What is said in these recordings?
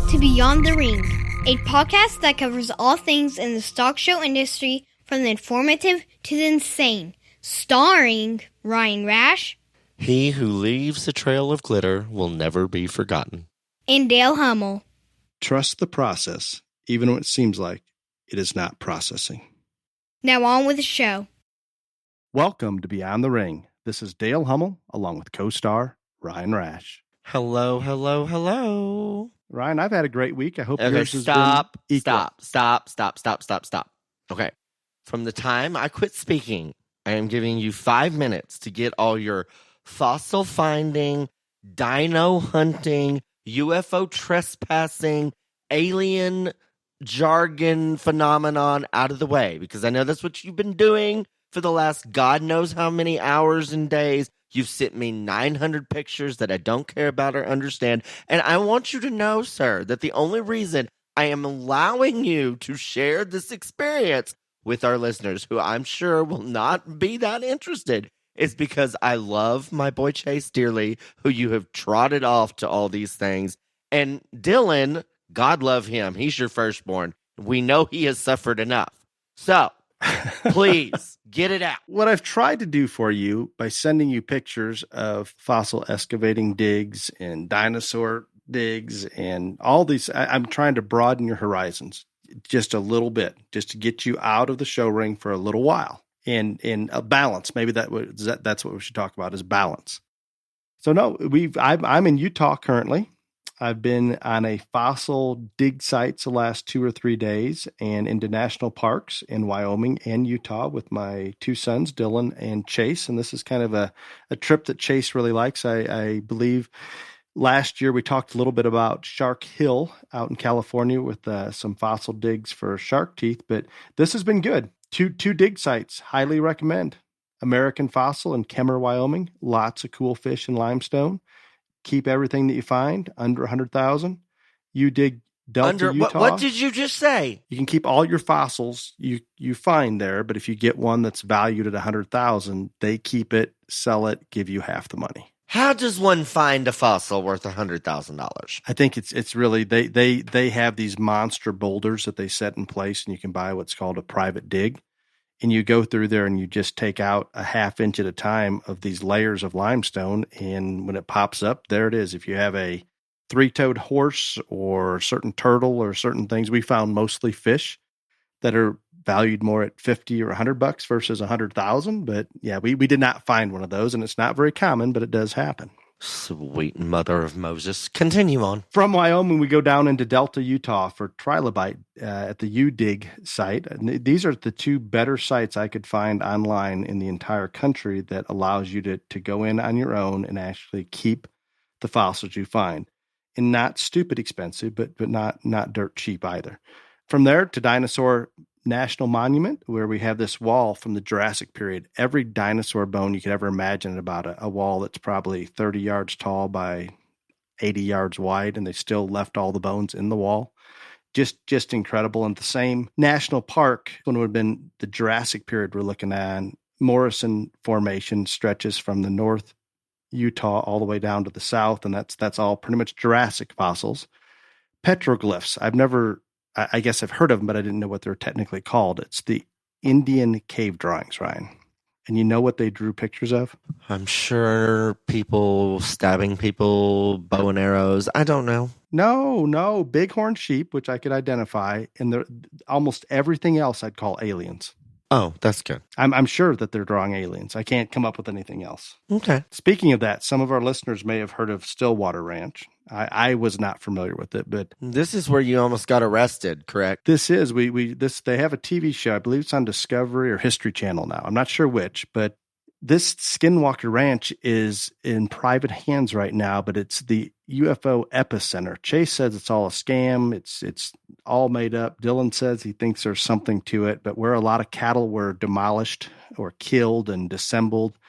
to Beyond the Ring, a podcast that covers all things in the stock show industry from the informative to the insane, starring Ryan Rash. He who leaves a trail of glitter will never be forgotten. And Dale Hummel. Trust the process, even when it seems like it is not processing. Now on with the show. Welcome to Beyond the Ring. This is Dale Hummel, along with co-star Ryan Rash. Hello, hello, hello. Ryan, I've had a great week. I hope Okay, yours has been equal. Stop. Okay. From the time I quit speaking, I am giving you 5 minutes to get all your fossil finding, dino hunting, UFO trespassing, alien jargon phenomenon out of the way, because I know that's what you've been doing for the last God knows how many hours and days. You've sent me 900 pictures that I don't care about or understand. And I want you to know, sir, that the only reason I am allowing you to share this experience with our listeners, who I'm sure will not be that interested, is because I love my boy Chase dearly, who you have trotted off to all these things. And Dylan, God love him, he's your firstborn. We know he has suffered enough. So, please, get it out. What I've tried to do for you by sending you pictures of fossil excavating digs and dinosaur digs and all these, I'm trying to broaden your horizons just a little bit, just to get you out of the show ring for a little while. And a balance, maybe that's what we should talk about, is balance. So no, I'm in Utah currently. I've been on a fossil dig sites the last 2 or 3 days, and into national parks in Wyoming and Utah with my two sons, Dylan and Chase. And this is kind of a trip that Chase really likes. I believe last year we talked a little bit about Shark Hill out in California with some fossil digs for shark teeth, but this has been good. Two dig sites, highly recommend. American Fossil in Kemmer, Wyoming. Lots of cool fish and limestone. Keep everything that you find under 100,000. You dig Delta, Utah. What did you just say? You can keep all your fossils you find there, but if you get one that's valued at 100,000, they keep it, sell it, give you half the money. How does one find a fossil worth $100,000? I think it's really they have these monster boulders that they set in place, and you can buy what's called a private dig. And you go through there and you just take out a ½ inch at a time of these layers of limestone. And when it pops up, there it is. If you have a 3-toed horse or a certain turtle or certain things, we found mostly fish that are valued more at 50 or $100 versus 100,000. But yeah, we did not find one of those, and it's not very common, but it does happen. Sweet mother of Moses. Continue on. From Wyoming, we go down into Delta, Utah for trilobite at the U-Dig site. And these are the two better sites I could find online in the entire country that allows you to go in on your own and actually keep the fossils you find. And not stupid expensive, but not dirt cheap either. From there to Dinosaur National Monument, where we have this wall from the Jurassic period. Every dinosaur bone you could ever imagine, about a wall that's probably 30 yards tall by 80 yards wide, and they still left all the bones in the wall. Just incredible. And the same national park, when it would have been the Jurassic period we're looking at, Morrison Formation stretches from the north Utah all the way down to the south, and that's all pretty much Jurassic fossils. Petroglyphs, I guess I've heard of them, but I didn't know what they're technically called. It's the Indian cave drawings, Ryan. And you know what they drew pictures of? I'm sure people stabbing people, bow and arrows. I don't know. No. Bighorn sheep, which I could identify. And almost everything else I'd call aliens. Oh, that's good. I'm sure that they're drawing aliens. I can't come up with anything else. Okay. Speaking of that, some of our listeners may have heard of Stillwater Ranch. I was not familiar with it, but this is where you almost got arrested, correct? This is they have a TV show. I believe it's on Discovery or History Channel now. I'm not sure which, but this Skinwalker Ranch is in private hands right now, but it's the UFO epicenter. Chase says it's all a scam. It's all made up. Dylan says he thinks there's something to it, but where a lot of cattle were demolished or killed and disassembled,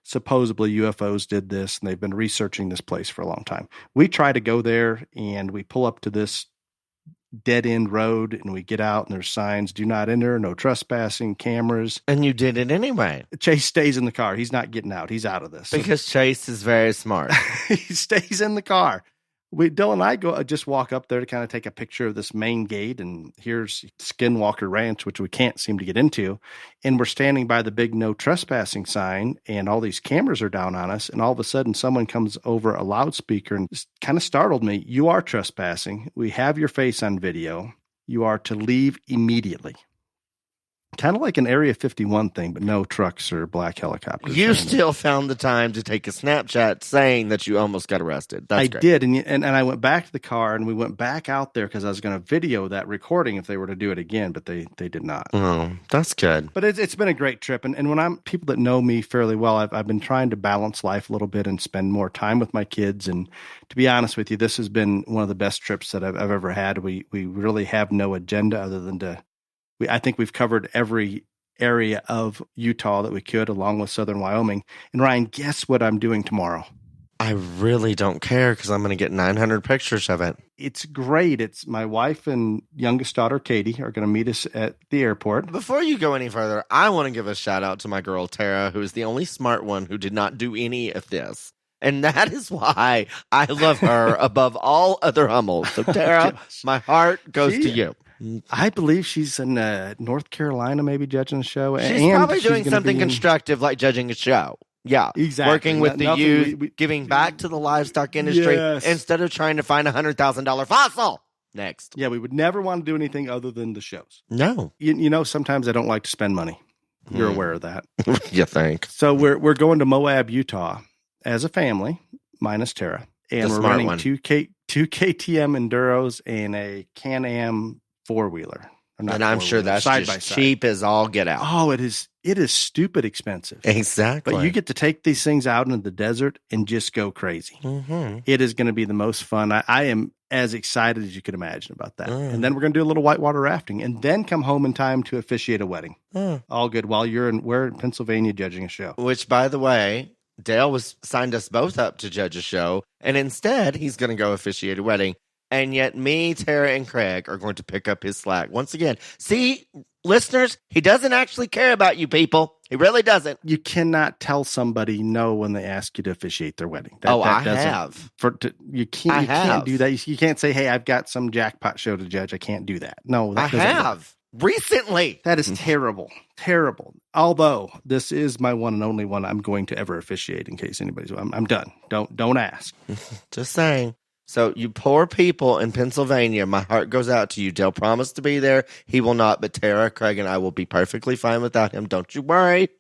supposedly UFOs did this, and they've been researching this place for a long time. We try to go there, and we pull up to this dead end road, and we get out, and there's signs, do not enter, no trespassing, cameras. And you did it anyway. Chase stays in the car. He's not getting out. He's out of this. Because Chase is very smart. He stays in the car. Dylan and I just walk up there to kind of take a picture of this main gate, and here's Skinwalker Ranch, which we can't seem to get into. And we're standing by the big no trespassing sign, and all these cameras are down on us. And all of a sudden, someone comes over a loudspeaker and kind of startled me. You are trespassing. We have your face on video. You are to leave immediately. Kind of like an Area 51 thing, but no trucks or black helicopters. You still found the time to take a Snapchat saying that you almost got arrested. That's great. Did, and I went back to the car, and we went back out there because I was going to video that recording if they were to do it again, but they did not. Oh, that's good. But it's been a great trip, and when people that know me fairly well, I've been trying to balance life a little bit and spend more time with my kids. And to be honest with you, this has been one of the best trips that I've ever had. We really have no agenda other than I think we've covered every area of Utah that we could, along with southern Wyoming. And Ryan, guess what I'm doing tomorrow? I really don't care because I'm going to get 900 pictures of it. It's great. It's my wife and youngest daughter, Katie, are going to meet us at the airport. Before you go any further, I want to give a shout out to my girl, Tara, who is the only smart one who did not do any of this. And that is why I love her above all other Hummels. So, Tara, my heart goes to you. I believe she's in North Carolina, maybe judging the show. She's probably doing something constructive like judging a show. Yeah, exactly. Working with the youth, giving back to the livestock industry instead of trying to find $100,000 fossil. Next. Yeah, we would never want to do anything other than the shows. No. You know, sometimes I don't like to spend money. You're aware of that. You think. So we're going to Moab, Utah as a family, minus Tara. And we're running two KTM Enduros and a Can-Am four-wheeler. And I'm sure that's side just cheap as all get out. Oh, it is stupid expensive. Exactly. But you get to take these things out into the desert and just go crazy. Mm-hmm. It is going to be the most fun. I am as excited as you could imagine about that. And then we're going to do a little whitewater rafting and then come home in time to officiate a wedding. All good while we're in Pennsylvania judging a show. Which, by the way, Dale signed us both up to judge a show, and instead he's going to go officiate a wedding. And yet me, Tara, and Craig are going to pick up his slack. Once again, see, listeners, he doesn't actually care about you people. He really doesn't. You cannot tell somebody no when they ask you to officiate their wedding. I have. You can't do that. You can't say, hey, I've got some jackpot show to judge. I can't do that. No, I have. Recently. That is terrible. Terrible. Although this is my one and only one I'm going to ever officiate in case anybody's... I'm done. Don't ask. Just saying. So you poor people in Pennsylvania, my heart goes out to you. Dale promised to be there. He will not, but Tara, Craig, and I will be perfectly fine without him. Don't you worry.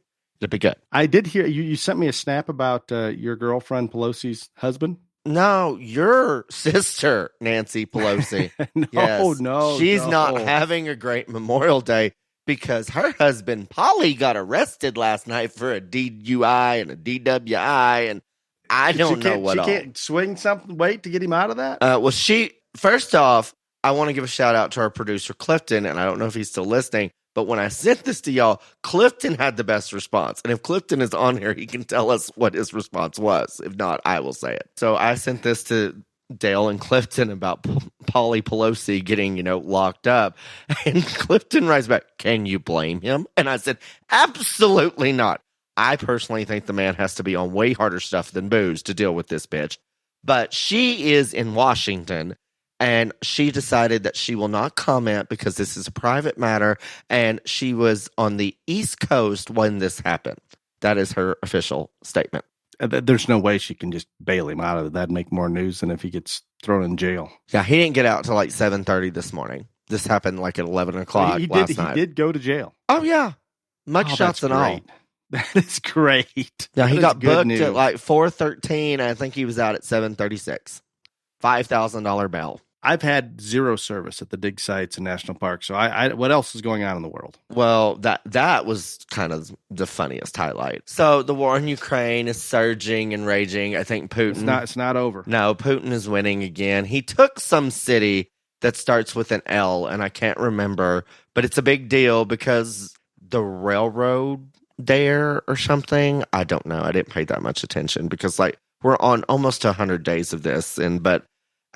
It'll be good. I did hear you sent me a snap about your girlfriend Pelosi's husband. No, your sister, Nancy Pelosi. No. She's not having a great Memorial Day because her husband, Polly, got arrested last night for a DUI and a DWI, and I don't know what all. She can't swing something, wait to get him out of that? First off, I want to give a shout out to our producer, Clifton, and I don't know if he's still listening, but when I sent this to y'all, Clifton had the best response. And if Clifton is on here, he can tell us what his response was. If not, I will say it. So I sent this to Dale and Clifton about Polly Pelosi getting, locked up. And Clifton writes back, can you blame him? And I said, absolutely not. I personally think the man has to be on way harder stuff than booze to deal with this bitch. But she is in Washington, and she decided that she will not comment because this is a private matter, and she was on the East Coast when this happened. That is her official statement. There's no way she can just bail him out of it. That'd make more news than if he gets thrown in jail. Yeah, he didn't get out till like 7:30 this morning. This happened like at 11 o'clock last night. He did go to jail. Oh, yeah. Mugshots and all. That is great. Yeah, he got booked at like 4:13. I think he was out at 7:36. $5,000 bail. I've had zero service at the dig sites and national parks. So what else is going on in the world? Well, that was kind of the funniest highlight. So the war in Ukraine is surging and raging. I think Putin... It's not over. No, Putin is winning again. He took some city that starts with an L, and I can't remember, but it's a big deal because the railroad there or something. I don't know. I didn't pay that much attention because we're on almost 100 days of this, but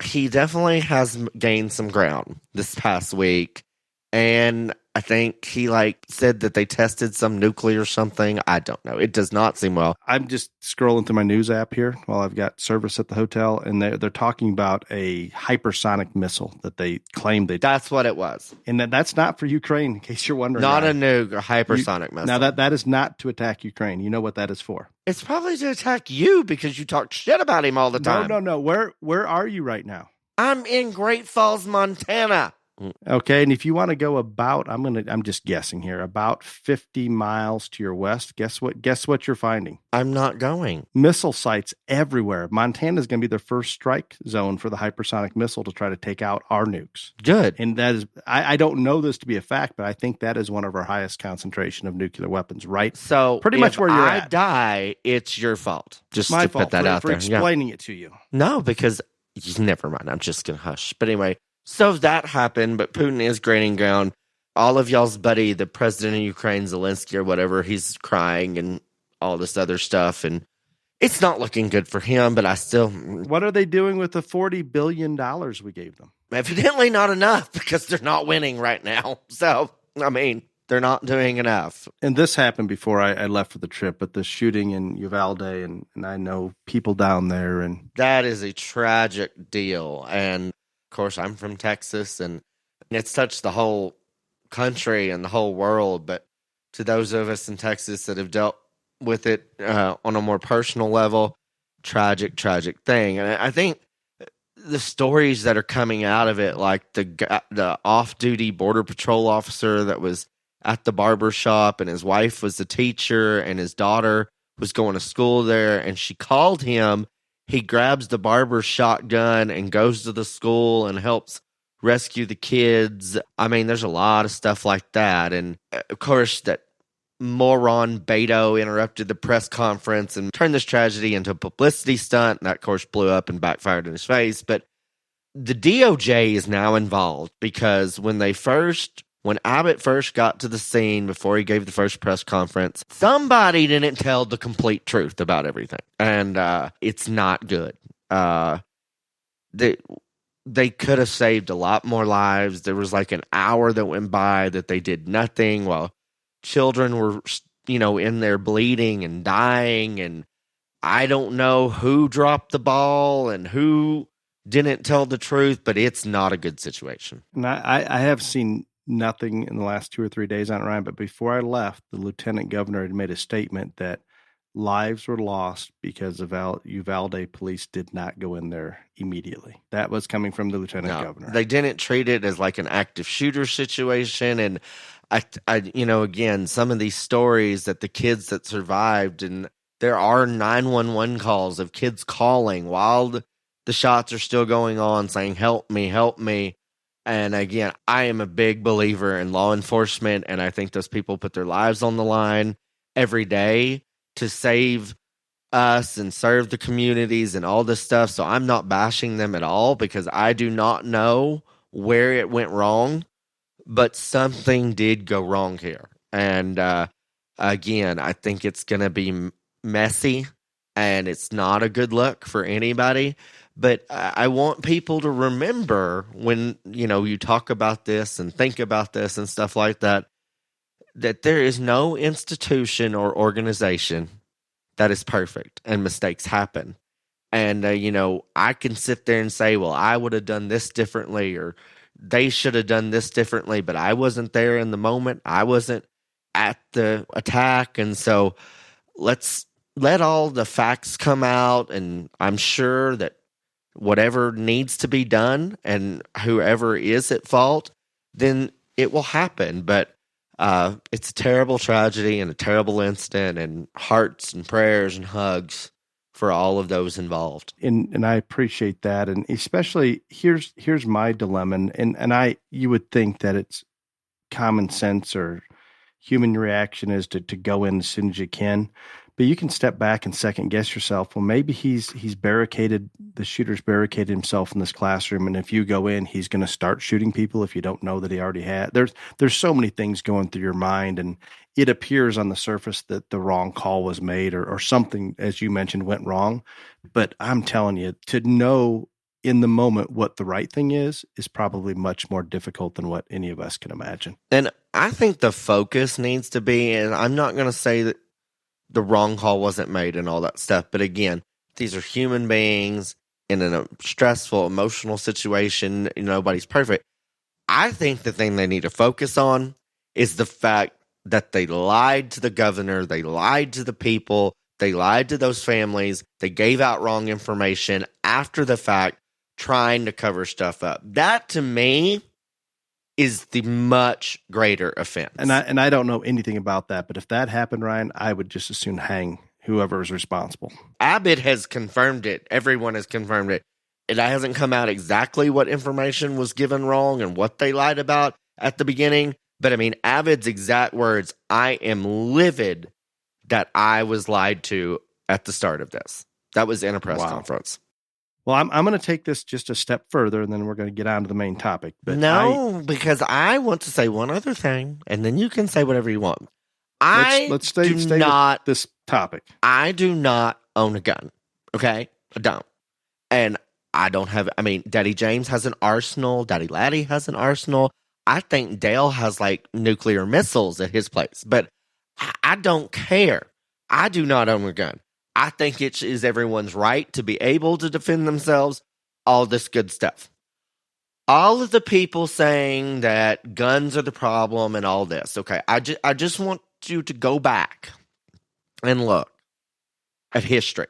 he definitely has gained some ground this past week. And I think he said that they tested some nuclear something. I don't know. It does not seem well. I'm just scrolling through my news app here while I've got service at the hotel, and they're talking about a hypersonic missile that they claim they. That's what it was. And that's not for Ukraine, in case you're wondering. Not a nuke, a hypersonic missile. Now that is not to attack Ukraine. You know what that is for? It's probably to attack you because you talk shit about him all the time. No. Where are you right now? I'm in Great Falls, Montana. Okay, and if you want to go about, I'm just guessing here, about 50 miles to your west, guess what you're finding? I'm not going. Missile sites everywhere. Montana is going to be the first strike zone for the hypersonic missile to try to take out our nukes. Good. And that is, I don't know this to be a fact, but I think that is one of our highest concentration of nuclear weapons, right? So pretty much where you're at. If I die, it's your fault. Just my to fault put that out for there. explaining it to you. No, because never mind. I'm just going to hush. But anyway, so that happened, but Putin is gaining ground. All of y'all's buddy, the president of Ukraine, Zelensky or whatever, he's crying and all this other stuff. And it's not looking good for him, but I still... What are they doing with the $40 billion we gave them? Evidently not enough because they're not winning right now. So, I mean, they're not doing enough. And this happened before I left for the trip, but the shooting in Uvalde, and I know people down there. And that is a tragic deal. And of course, I'm from Texas, and it's touched the whole country and the whole world. But to those of us in Texas that have dealt with it on a more personal level, tragic thing. And I think the stories that are coming out of it, like the off-duty Border Patrol officer that was at the barber shop, and his wife was the teacher, and his daughter was going to school there, and she called him. He grabs the barber shotgun and goes to the school and helps rescue the kids. I mean, there's a lot of stuff like that. And of course, that moron Beto interrupted the press conference and turned this tragedy into a publicity stunt. And that, of course, blew up and backfired in his face. But the DOJ is now involved because when Abbott first got to the scene before he gave the first press conference, somebody didn't tell the complete truth about everything. And it's not good. They could have saved a lot more lives. There was an hour that went by that they did nothing while children were, in there bleeding and dying. And I don't know who dropped the ball and who didn't tell the truth, but it's not a good situation. And I have seen nothing in the last 2 or 3 days on it, Ryan, but before I left, the lieutenant governor had made a statement that lives were lost because of Uvalde police did not go in there immediately. That was coming from the lieutenant governor. They didn't treat it as an active shooter situation. And I again, some of these stories that the kids that survived, and there are 911 calls of kids calling while the shots are still going on saying, help me, help me. And again, I am a big believer in law enforcement, and I think those people put their lives on the line every day to save us and serve the communities and all this stuff. So I'm not bashing them at all because I do not know where it went wrong, but something did go wrong here. And again, I think it's going to be messy, and it's not a good look for anybody. But I want people to remember when, you talk about this and think about this and stuff like that, that there is no institution or organization that is perfect and mistakes happen. And, I can sit there and say, well, I would have done this differently, or they should have done this differently, but I wasn't there in the moment. I wasn't at the attack. And so let's let all the facts come out. And I'm sure that whatever needs to be done and whoever is at fault, then it will happen. But it's a terrible tragedy and a terrible incident, and hearts and prayers and hugs for all of those involved. And I appreciate that. And especially here's my dilemma. And you would think that it's common sense or human reaction is to go in as soon as you can. But you can step back and second guess yourself. Well, maybe the shooter's barricaded himself in this classroom, and if you go in, he's going to start shooting people if you don't know that he already had. There's so many things going through your mind, and it appears on the surface that the wrong call was made or something, as you mentioned, went wrong. But I'm telling you, to know in the moment what the right thing is probably much more difficult than what any of us can imagine. And I think the focus needs to be, and I'm not going to say that the wrong call wasn't made and all that stuff, but again, these are human beings in a stressful, emotional situation. Nobody's perfect. I think the thing they need to focus on is the fact that they lied to the governor, they lied to the people, they lied to those families, they gave out wrong information after the fact, trying to cover stuff up. That, to me, is the much greater offense. And I don't know anything about that, but if that happened, Ryan, I would just as soon hang whoever is responsible. Abbott has confirmed it. Everyone has confirmed it. It hasn't come out exactly what information was given wrong and what they lied about at the beginning. But I mean, Abbott's exact words, I am livid that I was lied to at the start of this. That was in a press conference. Well, I'm going to take this just a step further, and then we're going to get on to the main topic. But because I want to say one other thing, and then you can say whatever you want. Let's stay with this topic. I do not own a gun. Okay? I don't. And I don't have, Daddy James has an arsenal. Daddy Laddie has an arsenal. I think Dale has like nuclear missiles at his place. But I don't care. I do not own a gun. I think it is everyone's right to be able to defend themselves, all this good stuff. All of the people saying that guns are the problem and all this, okay, I just want you to go back and look at history.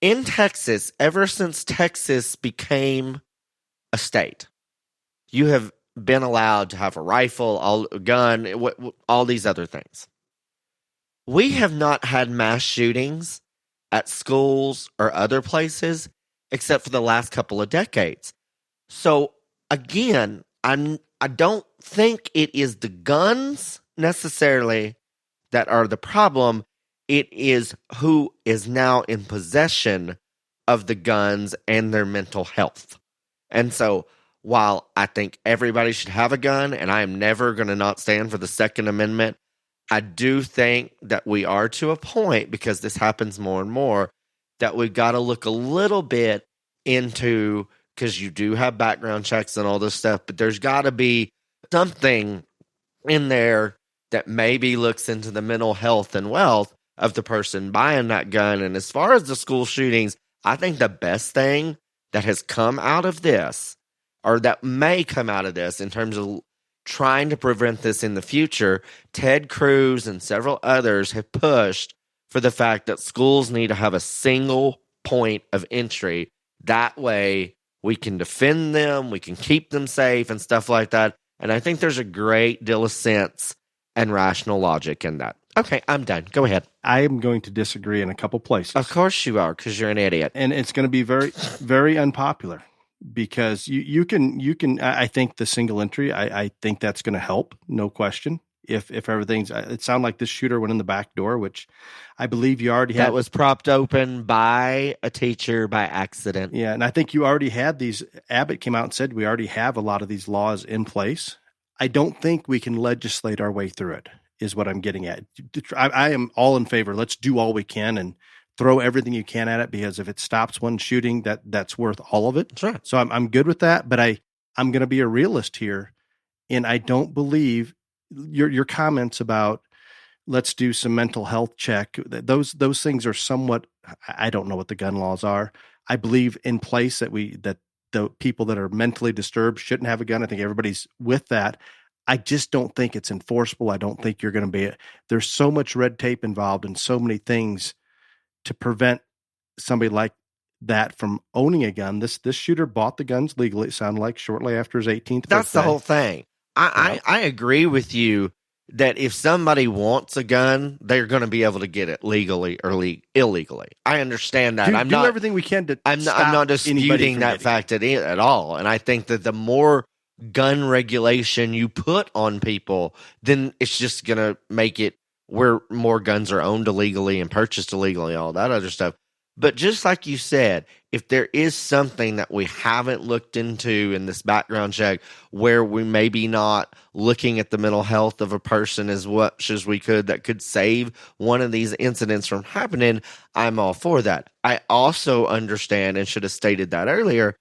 In Texas, ever since Texas became a state, you have been allowed to have a rifle, a gun, all these other things. We have not had mass shootings at schools or other places except for the last couple of decades. So again, I don't think it is the guns necessarily that are the problem. It is who is now in possession of the guns and their mental health. And so while I think everybody should have a gun, and I am never going to not stand for the Second Amendment, I do think that we are to a point, because this happens more and more, that we've got to look a little bit into, because you do have background checks and all this stuff, but there's got to be something in there that maybe looks into the mental health and wealth of the person buying that gun. And as far as the school shootings, I think the best thing that has come out of this, or that may come out of this in terms of trying to prevent this in the future, Ted Cruz and several others have pushed for the fact that schools need to have a single point of entry. That way we can defend them, we can keep them safe and stuff like that. And I think there's a great deal of sense and rational logic in that. Okay, I'm done. Go ahead. I am going to disagree in a couple places. Of course you are, because you're an idiot. And it's going to be very, very unpopular. Because you can, I think the single entry, I think that's going to help, no question. If everything's, it sounded like this shooter went in the back door, which I believe you already had. That was propped open by a teacher by accident. Yeah, and I think you already had these. Abbott came out and said we already have a lot of these laws in place. I don't think we can legislate our way through it, is what I'm getting at. I am all in favor. Let's do all we can and throw everything you can at it, because if it stops one shooting, that's worth all of it. That's right. So I'm good with that, but I'm going to be a realist here, and I don't believe your comments about let's do some mental health check. Those things are somewhat, I don't know what the gun laws are. I believe in place that the people that are mentally disturbed shouldn't have a gun. I think everybody's with that. I just don't think it's enforceable. I don't think you're going to be, there's so much red tape involved and so many things to prevent somebody like that from owning a gun. This shooter bought the guns legally, it sounded like, shortly after his 18th That's birthday. the whole thing. I agree with you that if somebody wants a gun, they're going to be able to get it legally or illegally. I understand that. Do everything we can to I'm not disputing that fact at all. And I think that the more gun regulation you put on people, then it's just going to make it where more guns are owned illegally and purchased illegally, all that other stuff. But just like you said, if there is something that we haven't looked into in this background check where we maybe not looking at the mental health of a person as much as we could that could save one of these incidents from happening, I'm all for that. I also understand, and should have stated that earlier,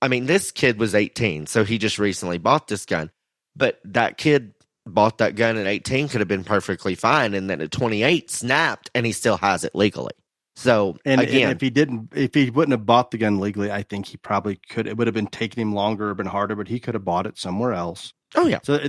I mean, this kid was 18, so he just recently bought this gun. But that kid bought that gun at 18, could have been perfectly fine, and then at 28 snapped, and he still has it legally. So and again, if he wouldn't have bought the gun legally, I think he probably could. It would have been taking him longer or been harder, but he could have bought it somewhere else. oh yeah, So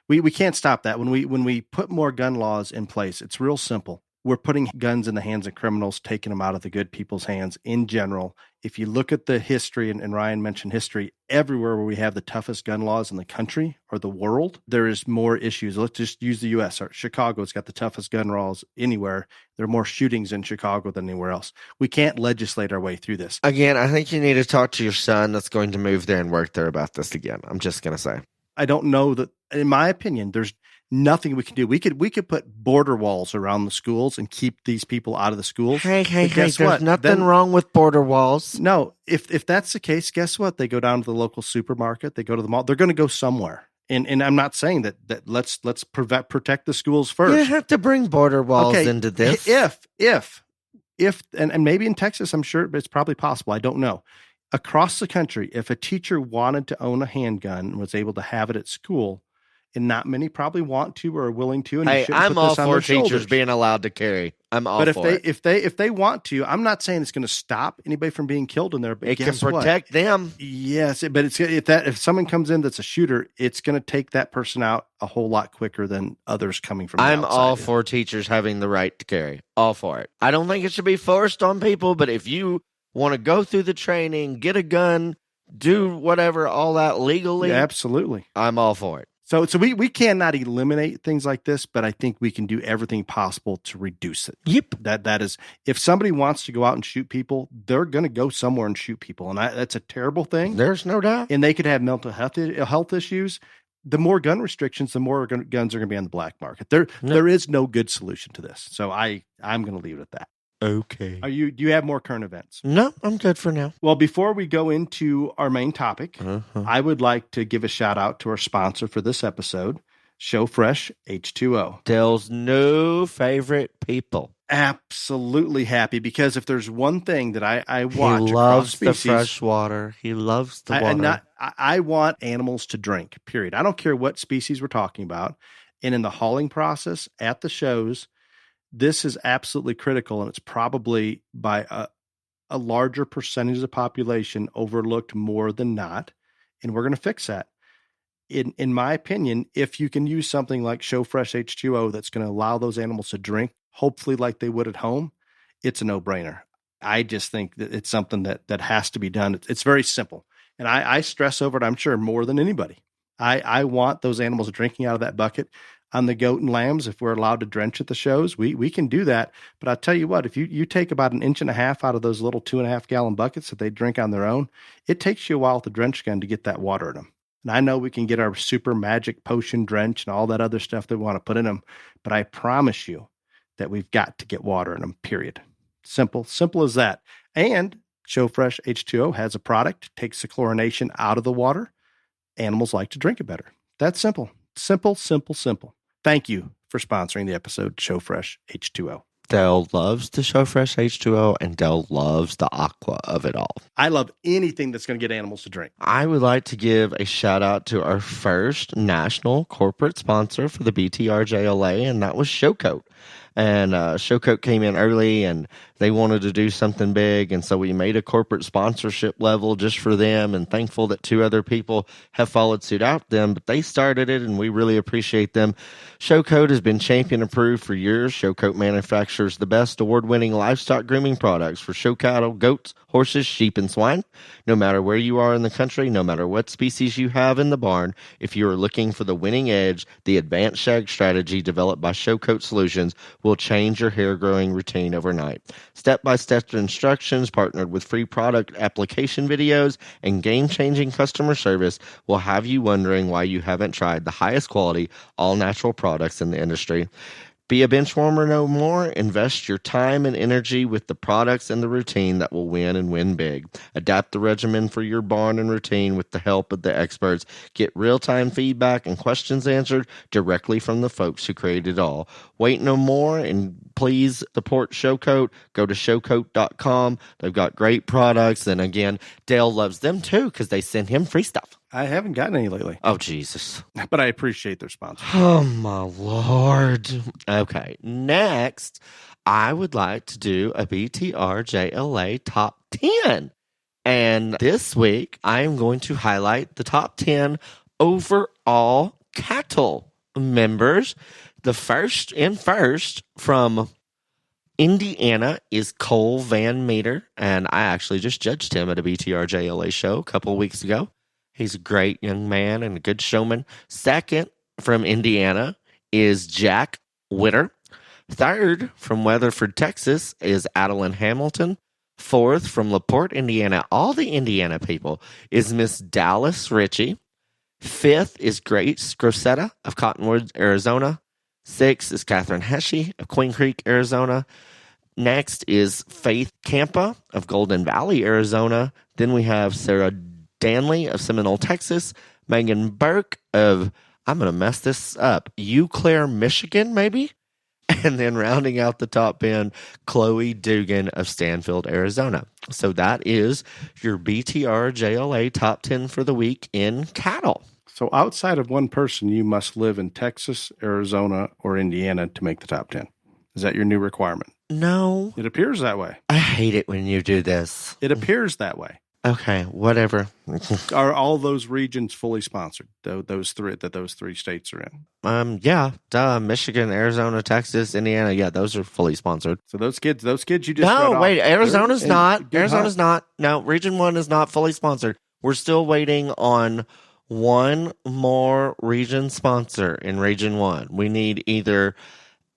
we can't stop that. When we put more gun laws in place, it's real simple. We're putting guns in the hands of criminals, taking them out of the good people's hands in general. If you look at the history, and Ryan mentioned history, everywhere where we have the toughest gun laws in the country or the world, there is more issues. Let's just use the U.S. Chicago's got the toughest gun laws anywhere. There are more shootings in Chicago than anywhere else. We can't legislate our way through this. again, I think you need to talk to your son that's going to move there and work there about this again. I'm just going to say. I don't know that, in my opinion, there's nothing we can do. We could put border walls around the schools and keep these people out of the schools. Hey, But guess there's what? nothing Then- wrong with border walls. No, if that's the case, guess what? They go down to the local supermarket. They go to the mall. They're going to go somewhere. And I'm not saying that let's protect the schools You first. have to bring border walls Okay, into this. If and maybe in Texas, I'm sure it's probably possible. I don't know. Across the country, if a teacher wanted to own a handgun and was able to have it at school, and not many probably want to or are willing to, and you Hey, shouldn't I'm put all this on for their teachers shoulders. being allowed to carry. I'm all But for it. if they want to, I'm not saying it's going to stop anybody from being killed in there. But It can guess what? protect them. Yes, but if someone comes in that's a shooter, it's going to take that person out a whole lot quicker than others coming from. I'm the outside. all for teachers having the right to carry. All for it. I don't think it should be forced on people, but if you want to go through the training, get a gun, do whatever, all that legally, Yeah, absolutely. I'm all for it. So we cannot eliminate things like this, but I think we can do everything possible to reduce it. Yep. That is, if somebody wants to go out and shoot people, they're going to go somewhere and shoot people, and that's a terrible thing. There's no doubt. And they could have mental health issues. The more gun restrictions, the more guns are going to be on the black market. There is no good solution to this. So I'm going to leave it at that. Okay. Do you have more current events? No, I'm good for now. Well, before we go into our main topic, Uh-huh. I would like to give a shout out to our sponsor for this episode, ShowFresh H2O. Dale's new favorite people. Absolutely happy, because if there's one thing that I watch, He loves across the species, fresh water. He loves the water. I want animals to drink, period. I don't care what species we're talking about. And in the hauling process at the shows, this is absolutely critical, and it's probably by a larger percentage of the population overlooked more than not, and we're going to fix that. In my opinion, if you can use something like ShowFresh H2O that's going to allow those animals to drink, hopefully like they would at home, it's a no-brainer. I just think that it's something that has to be done. It's very simple, and I stress over it, I'm sure, more than anybody. I want those animals drinking out of that bucket. On the goat and lambs, if we're allowed to drench at the shows, we can do that. But I'll tell you what, if you take about 1.5 inches out of those little 2.5 gallon buckets that they drink on their own, it takes you a while with the drench gun to get that water in them. And I know we can get our super magic potion drench and all that other stuff that we want to put in them, but I promise you that we've got to get water in them, period. Simple as that. And ShowFresh H2O has a product, takes the chlorination out of the water. Animals like to drink it better. That's simple. Simple. Thank you for sponsoring the episode, ShowFresh H2O. Dale loves the ShowFresh H2O, and Dale loves the aqua of it all. I love anything that's going to get animals to drink. I would like to give a shout out to our first national corporate sponsor for the BTRJLA, and that was Showcoat. And Showcoat came in early, and they wanted to do something big, and so we made a corporate sponsorship level just for them, and thankful that 2 other people have followed suit out them, but they started it, and we really appreciate them. Showcoat has been champion approved for years. Showcoat manufactures the best award-winning livestock grooming products for show cattle, goats, horses, sheep, and swine. No matter where you are in the country, no matter what species you have in the barn, if you are looking for the winning edge, the advanced shag strategy developed by Showcoat Solutions will change your hair growing routine overnight. Step-by-step instructions partnered with free product application videos and game-changing customer service will have you wondering why you haven't tried the highest quality, all-natural products in the industry. Be a bench warmer no more. Invest your time and energy with the products and the routine that will win and win big. Adapt the regimen for your barn and routine with the help of the experts. Get real-time feedback and questions answered directly from the folks who created it all. Wait no more, and please support Showcoat. Go to showcoat.com. They've got great products, and again, Dale loves them too because they send him free stuff. I haven't gotten any lately, Oh, Jesus. but I appreciate their sponsor. Oh, my Lord. Okay, next, I would like to do a BTR JLA top 10. And this week, I am going to highlight the top 10 overall cattle members. The first from Indiana is Cole Van Meter, and I actually just judged him at a BTR JLA show a couple of weeks ago. He's a great young man and a good showman. Second from Indiana is Jack Witter. Third from Weatherford, Texas is Adeline Hamilton. Fourth from LaPorte, Indiana, all the Indiana people, is Miss Dallas Ritchie. Fifth is Grace Grosetta of Cottonwood, Arizona. Sixth is Catherine Heshe of Queen Creek, Arizona. Next is Faith Campa of Golden Valley, Arizona. Then we have Sarah Danley of Seminole, Texas. Megan Burke of, I'm going to mess this up, Eau Claire, Michigan, maybe? And then rounding out the top 10, Chloe Dugan of Stanfield, Arizona. So that is your BTR JLA top 10 for the week in cattle. So outside of one person, you must live in Texas, Arizona, or Indiana to make the top 10. Is that your new requirement? No. It appears that way. I hate it when you do this. It appears that way. Okay, whatever. Are all those regions fully sponsored? Those three states are in. Yeah, duh. Michigan, Arizona, Texas, Indiana. Yeah, those are fully sponsored. So those kids you just read wait, off, Arizona's not. Arizona's not. No, Region 1 is not fully sponsored. We're still waiting on one more region sponsor in Region 1. We need either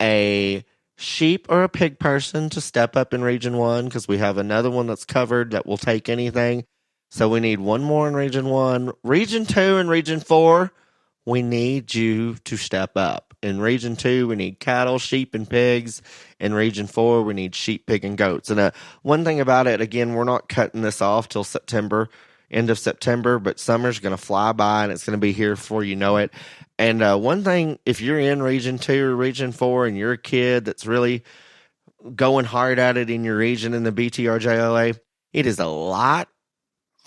a sheep or a pig person to step up in Region 1 because we have another one that's covered that will take anything. So we need one more in Region 1. Region 2 and Region 4, we need you to step up. In Region 2, we need cattle, sheep, and pigs. In Region 4, we need sheep, pig, and goats. And one thing about it, again, we're not cutting this off till September, end of September, but summer's going to fly by and it's going to be here before you know it. And one thing, if you're in Region 2 or Region 4 and you're a kid that's really going hard at it in your region in the BTR JLA, it is a lot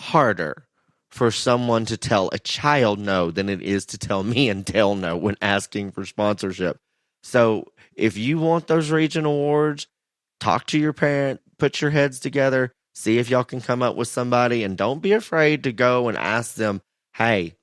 harder for someone to tell a child no than it is to tell me and Dale no when asking for sponsorship. So if you want those region awards, talk to your parent, put your heads together, see if y'all can come up with somebody, and don't be afraid to go and ask them, hey,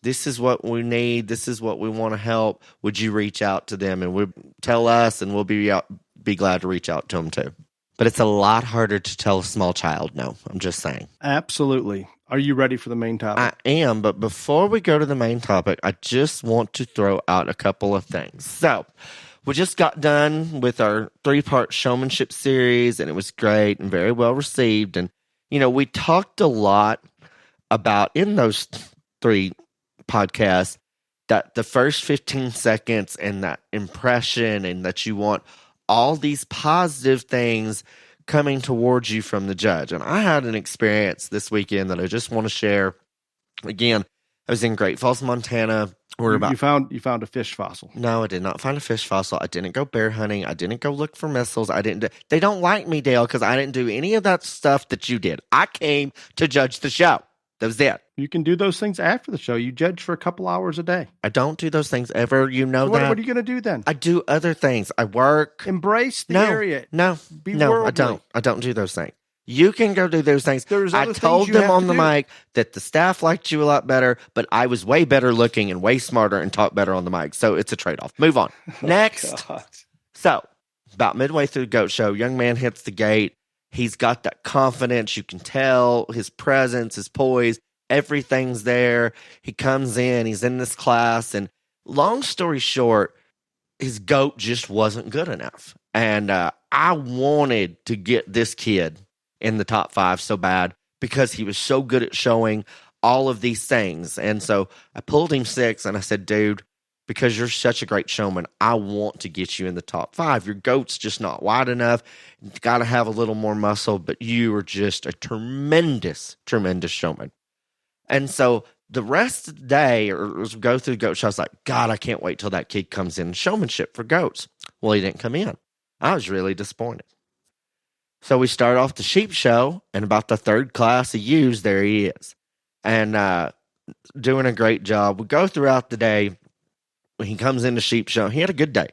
this is what we need. This is what we want to help. Would you reach out to them? And we'll tell us, and we'll be glad to reach out to them too. But it's a lot harder to tell a small child no. I'm just saying. Absolutely. Are you ready for the main topic? I am, but before we go to the main topic, I just want to throw out a couple of things. So we just got done with our 3-part showmanship series, and it was great and very well received. And, we talked a lot about in those 3 podcasts that the first 15 seconds and that impression, and that you want all these positive things coming towards you from the judge. And I had an experience this weekend that I just want to share. Again, I was in Great Falls, Montana. You found a fish fossil. No, I did not find a fish fossil. I didn't go bear hunting. I didn't go look for missiles. They don't like me, Dale, because I didn't do any of that stuff that you did. I came to judge the show. That was it. You can do those things after the show. You judge for a couple hours a day. I don't do those things ever. You know so that. What are you going to do then? I do other things. I work. Embrace the area. No, worldly. I don't. I don't do those things. You can go do those things. I told things them on the mic that the staff liked you a lot better, but I was way better looking and way smarter and talked better on the mic. So it's a trade-off. Move on. Next. So about midway through the goat show, young man hits the gate. He's got that confidence. You can tell his presence, his poise, everything's there. He comes in, he's in this class, and long story short, his goat just wasn't good enough. And I wanted to get this kid in the top 5 so bad because he was so good at showing all of these things. And so I pulled him 6 and I said, dude, because you're such a great showman, I want to get you in the top 5. Your goat's just not wide enough. You got to have a little more muscle, but you are just a tremendous, tremendous showman. And so the rest of the day, or as we go through the goat show, I was like, God, I can't wait till that kid comes in showmanship for goats. Well, he didn't come in. I was really disappointed. So we start off the sheep show, and about the 3rd class of ewes, there he is. And doing a great job. We go throughout the day. When he comes into sheep show, he had a good day.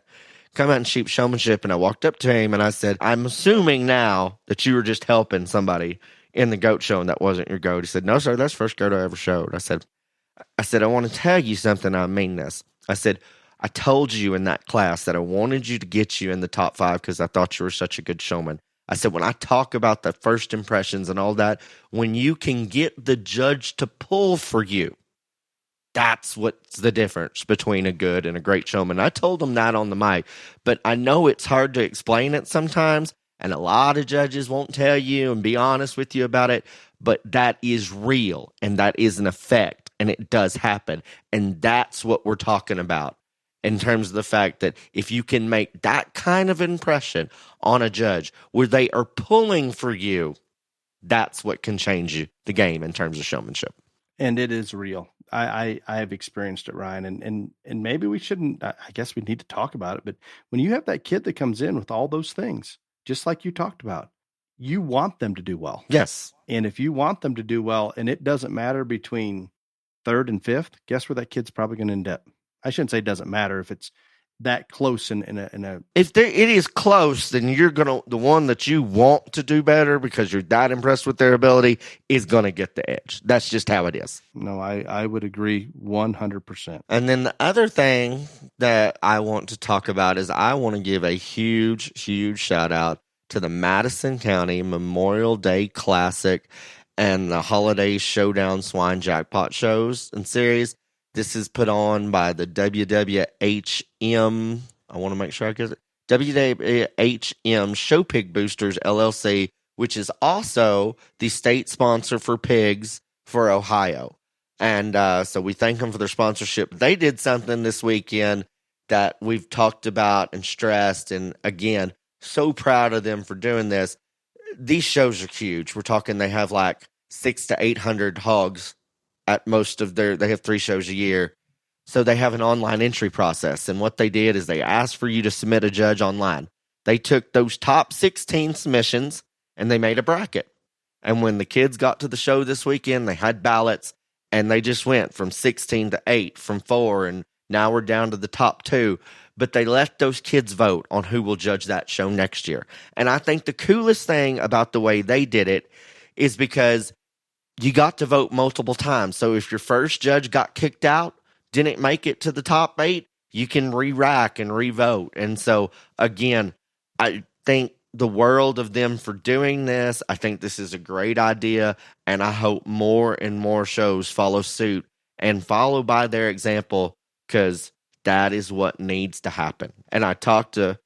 Come out in sheep showmanship, and I walked up to him, and I said, I'm assuming now that you were just helping somebody in the goat show, and that wasn't your goat. He said, no, sir, that's the first goat I ever showed. I said, I want to tell you something. I mean this. I said, I told you in that class that I wanted you to get you in the top 5 because I thought you were such a good showman. I said, when I talk about the first impressions and all that, when you can get the judge to pull for you, that's what's the difference between a good and a great showman. I told him that on the mic, but I know it's hard to explain it sometimes, and a lot of judges won't tell you and be honest with you about it, but that is real, and that is an effect, and it does happen, and that's what we're talking about in terms of the fact that if you can make that kind of impression on a judge where they are pulling for you, that's what can change the game in terms of showmanship. And it is real. I have experienced it, Ryan, and maybe we shouldn't, I guess we need to talk about it, but when you have that kid that comes in with all those things, just like you talked about, you want them to do well. Yes. And if you want them to do well, and it doesn't matter between 3rd and 5th, guess where that kid's probably going to end up? I shouldn't say it doesn't matter if it's that close in a if it is close, then you're the one that you want to do better because you're that impressed with their ability is gonna get the edge. That's just how it is. No, I would agree 100%. And then the other thing that I want to talk about is I want to give a huge shout out to the Madison County Memorial Day Classic and the Holiday Showdown Swine Jackpot shows and series. This is put on by the WWHM. I want to make sure I get it. WWHM Show Pig Boosters LLC, which is also the state sponsor for pigs for Ohio. And so we thank them for their sponsorship. They did something this weekend that we've talked about and stressed. And again, so proud of them for doing this. These shows are huge. We're talking they have like 600 to 800 hogs at most of they have 3 shows a year. So they have an online entry process. And what they did is they asked for you to submit a judge online. They took those top 16 submissions and they made a bracket. And when the kids got to the show this weekend, they had ballots and they just went from 16 to 8, from 4, and now we're down to the top 2. But they let those kids vote on who will judge that show next year. And I think the coolest thing about the way they did it is because you got to vote multiple times. So if your first judge got kicked out, didn't make it to the top 8, you can re-rack and re-vote. And so, again, I think the world of them for doing this. I think this is a great idea, and I hope more and more shows follow suit and follow by their example, because that is what needs to happen. And I talked to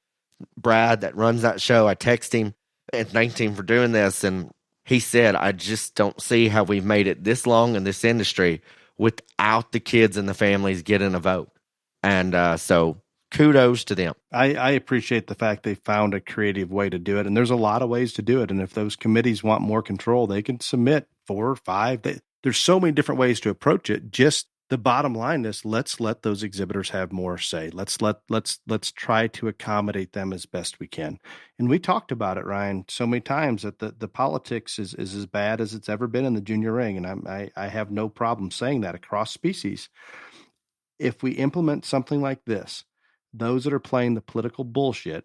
Brad that runs that show. I texted him and thanked him for doing this, and he said, I just don't see how we've made it this long in this industry without the kids and the families getting a vote. And so kudos to them. I appreciate the fact they found a creative way to do it. And there's a lot of ways to do it. And if those committees want more control, they can submit 4 or 5. There's so many different ways to approach it. Just the bottom line is let's let those exhibitors have more say. Let's try to accommodate them as best we can. And we talked about it, Ryan, so many times that the politics is as bad as it's ever been in the junior ring. And I have no problem saying that across species. If we implement something like this, those that are playing the political bullshit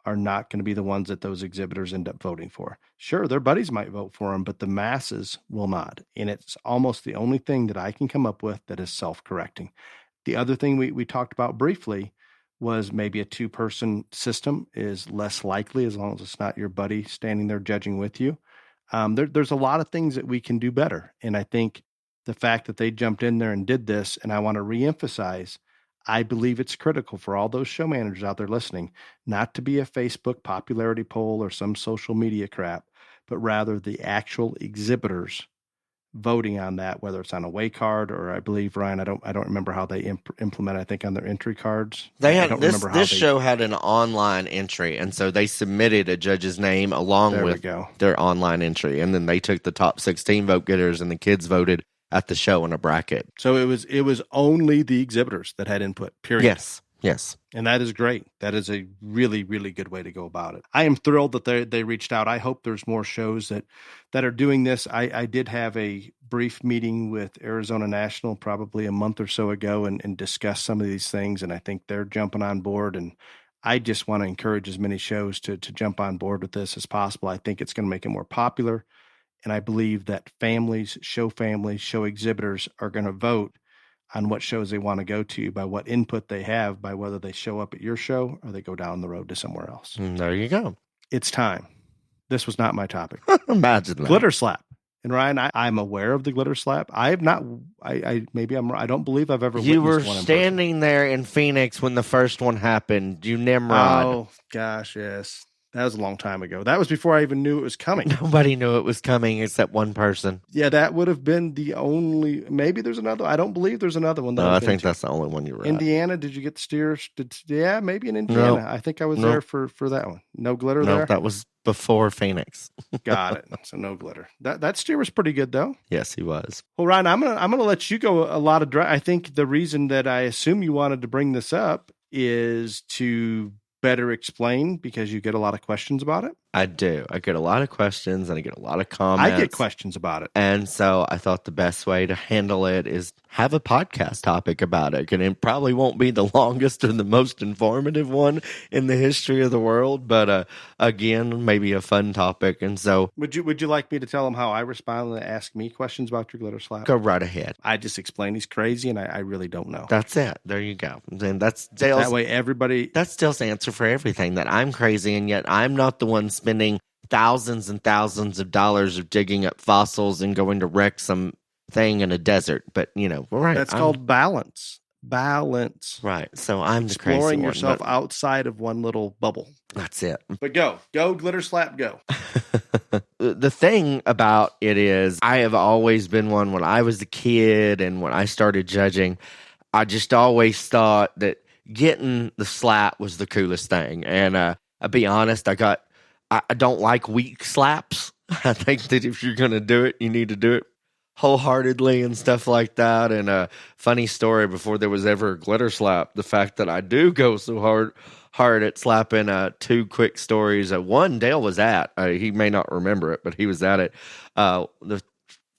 are not going to be the ones that those exhibitors end up voting for. Sure, their buddies might vote for them, but the masses will not. And it's almost the only thing that I can come up with that is self-correcting. The other thing we talked about briefly was maybe a 2-person system is less likely as long as it's not your buddy standing there judging with you. There's a lot of things that we can do better. And I think the fact that they jumped in there and did this, and I want to reemphasize, I believe it's critical for all those show managers out there listening, not to be a Facebook popularity poll or some social media crap, but rather the actual exhibitors voting on that, whether it's on a way card or I believe, Ryan, I don't remember how they implement, I think, on their entry cards. They I had don't this remember how this they- show had an online entry, and so they submitted a judge's name along There we with go. their online entry, and then they took the top 16 vote getters, and the kids voted at the show in a bracket. So it was only the exhibitors that had input, period. Yes. And that is great. That is a really, really good way to go about it. I am thrilled that they reached out. I hope there's more shows that are doing this. I did have a brief meeting with Arizona National probably a month or so ago and discussed some of these things, and I think they're jumping on board. And I just want to encourage as many shows to jump on board with this as possible. I think it's going to make it more popular. And I believe that families, show exhibitors are going to vote on what shows they want to go to by what input they have, by whether they show up at your show or they go down the road to somewhere else. And there you go. It's time. This was not my topic. Imagine that. Glitter slap. And Ryan, I'm aware of the glitter slap. I have not. Maybe I'm. I don't believe I've ever. You were witnessed one in standing there in Phoenix when the first one happened. You Nimrod. Oh gosh, yes. That was a long time ago. That was before I even knew it was coming. Nobody knew it was coming except one person. Yeah, that would have been the only. Maybe there's another. I don't believe there's another one. That No, I I've been think to. that's the only one you were at. Indiana. Did you get the steers? Yeah, maybe in Indiana. No. I think I was No. there for that one. No glitter No, there. that was before Phoenix. Got it. So no glitter. That steer was pretty good though. Yes, he was. Well, Ryan, I'm gonna let you go a lot of dry. I think the reason that I assume you wanted to bring this up is to better explain because you get a lot of questions about it. I do. I get a lot of questions and I get a lot of comments. I get questions about it. And so I thought the best way to handle it is have a podcast topic about it. And it probably won't be the longest or the most informative one in the history of the world, but again, maybe a fun topic. And so Would you like me to tell them how I respond when they ask me questions about your glitter slap? go right ahead. I just explain he's crazy and I really don't know. That's it. There you go. And that's Dale's, That way everybody that's Dale's answer for everything, that I'm crazy and yet I'm not the one spending thousands and thousands of dollars of digging up fossils and going to wreck some thing in a desert. But, you know, right. that's called balance. Balance. Right. So I'm the crazy Exploring one, yourself but outside of one little bubble. that's it. But go glitter slap, go. The thing about it is I have always been one when I was a kid and when I started judging, I just always thought that getting the slap was the coolest thing. And I'll be honest, I don't like weak slaps. I think that if you're going to do it, you need to do it wholeheartedly and stuff like that. And a funny story, before there was ever a glitter slap, the fact that I do go so hard at slapping two quick stories. One Dale was at, he may not remember it, but he was at it. The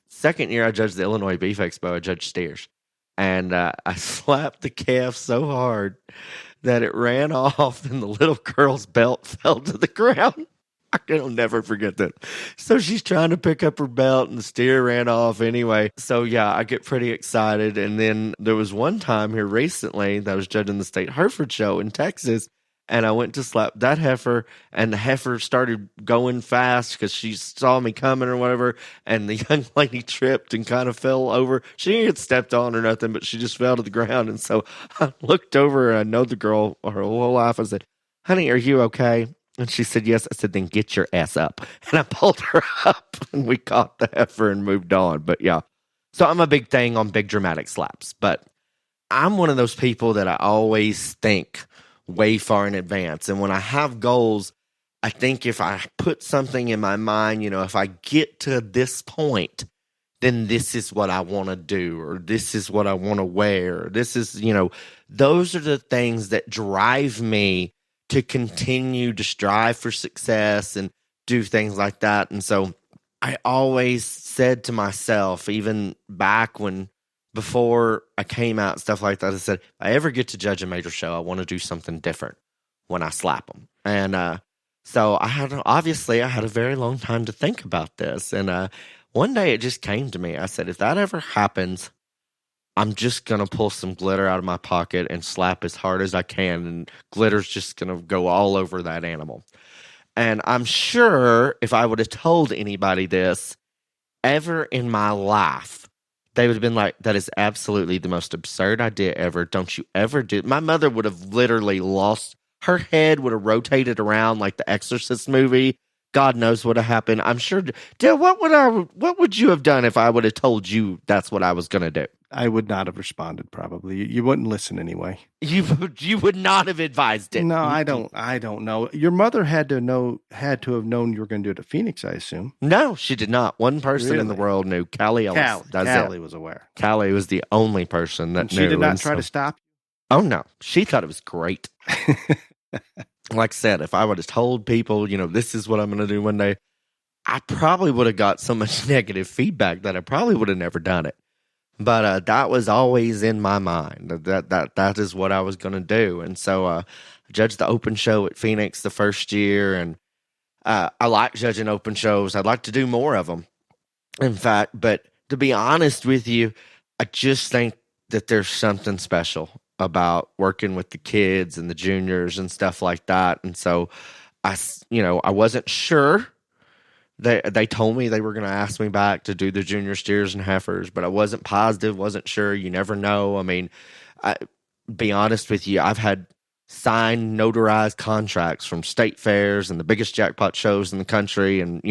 second year I judged the Illinois Beef Expo, I judged steers. And I slapped the calf so hard that it ran off and the little girl's belt fell to the ground. I'll never forget that. So she's trying to pick up her belt and the steer ran off anyway. So yeah, I get pretty excited. And then there was one time here recently that I was judging the State Hereford show in Texas. And I went to slap that heifer, and the heifer started going fast because she saw me coming or whatever. And the young lady tripped and kind of fell over. She didn't get stepped on or nothing, but she just fell to the ground. And so I looked over, and I know the girl her whole life. I said, "Honey, are you okay?" And she said, "Yes." I said, "Then get your ass up." And I pulled her up, and we caught the heifer and moved on. But yeah, so I'm a big thing on big dramatic slaps. But I'm one of those people that I always think way far in advance. And when I have goals, I think if I put something in my mind, you know, if I get to this point, then this is what I want to do, or this is what I want to wear. This is, you know, those are the things that drive me to continue to strive for success and do things like that. And so I always said to myself, even back when, before I came out and stuff like that, I said, if I ever get to judge a major show, I want to do something different when I slap them. And so I had a very long time to think about this. And one day it just came to me. I said, if that ever happens, I'm just going to pull some glitter out of my pocket and slap as hard as I can. And glitter's just going to go all over that animal. And I'm sure if I would have told anybody this ever in my life, they would have been like, that is absolutely the most absurd idea ever. Don't you ever do it. My mother would have literally lost, her head would have rotated around like the Exorcist movie God knows what happened. I'm sure. Dale, what would you have done if I would have told you that's what I was going to do? I would not have responded. Probably you wouldn't listen anyway. You would not have advised it. No, I don't know. Your mother had to have known you were going to do it at Phoenix, I assume. No, she did not. One person in the Really? world knew. Callie Ellis. Callie was aware. Callie was the only person that And knew. she did not try to stop. Oh no, she thought it was great. Like I said, if I would have told people, this is what I'm going to do one day, I probably would have got so much negative feedback that I probably would have never done it. But that was always in my mind. That is what I was going to do. And so I judged the open show at Phoenix the first year, and I like judging open shows. I'd like to do more of them, in fact. But to be honest with you, I just think that there's something special about working with the kids and the juniors and stuff like that. And so I wasn't sure. They told me they were going to ask me back to do the junior steers and heifers, but I wasn't positive, wasn't sure. You never know. I mean, be honest with you, I've had signed, notarized contracts from state fairs and the biggest jackpot shows in the country and,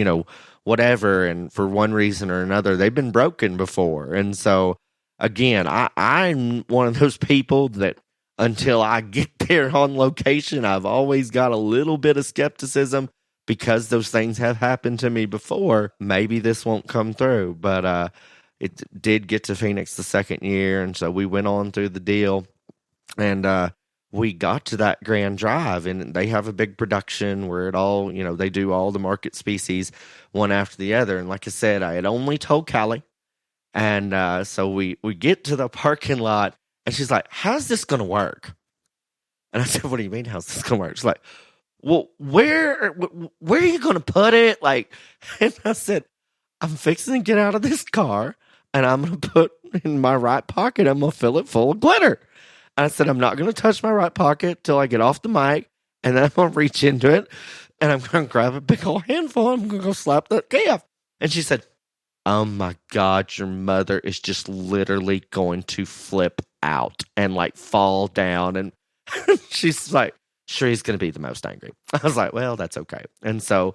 whatever. And for one reason or another, they've been broken before. And so, again, I'm one of those people that until I get there on location, I've always got a little bit of skepticism because those things have happened to me before. Maybe this won't come through, but it did get to Phoenix the second year, and so we went on through the deal, and we got to that grand drive, and they have a big production where it all, they do all the market species one after the other. And like I said, I had only told Callie. And so we get to the parking lot, and she's like, how's this going to work? And I said, what do you mean, how's this going to work? She's like, well, where are you going to put it? And I said, I'm fixing to get out of this car, and I'm going to put in my right pocket, I'm going to fill it full of glitter. And I said, I'm not going to touch my right pocket till I get off the mic, and then I'm going to reach into it, and I'm going to grab a big old handful, and I'm going to go slap that calf. And she said, oh my God, your mother is just literally going to flip out and fall down. And she's like, sure, he's going to be the most angry. I was like, well, that's okay. And so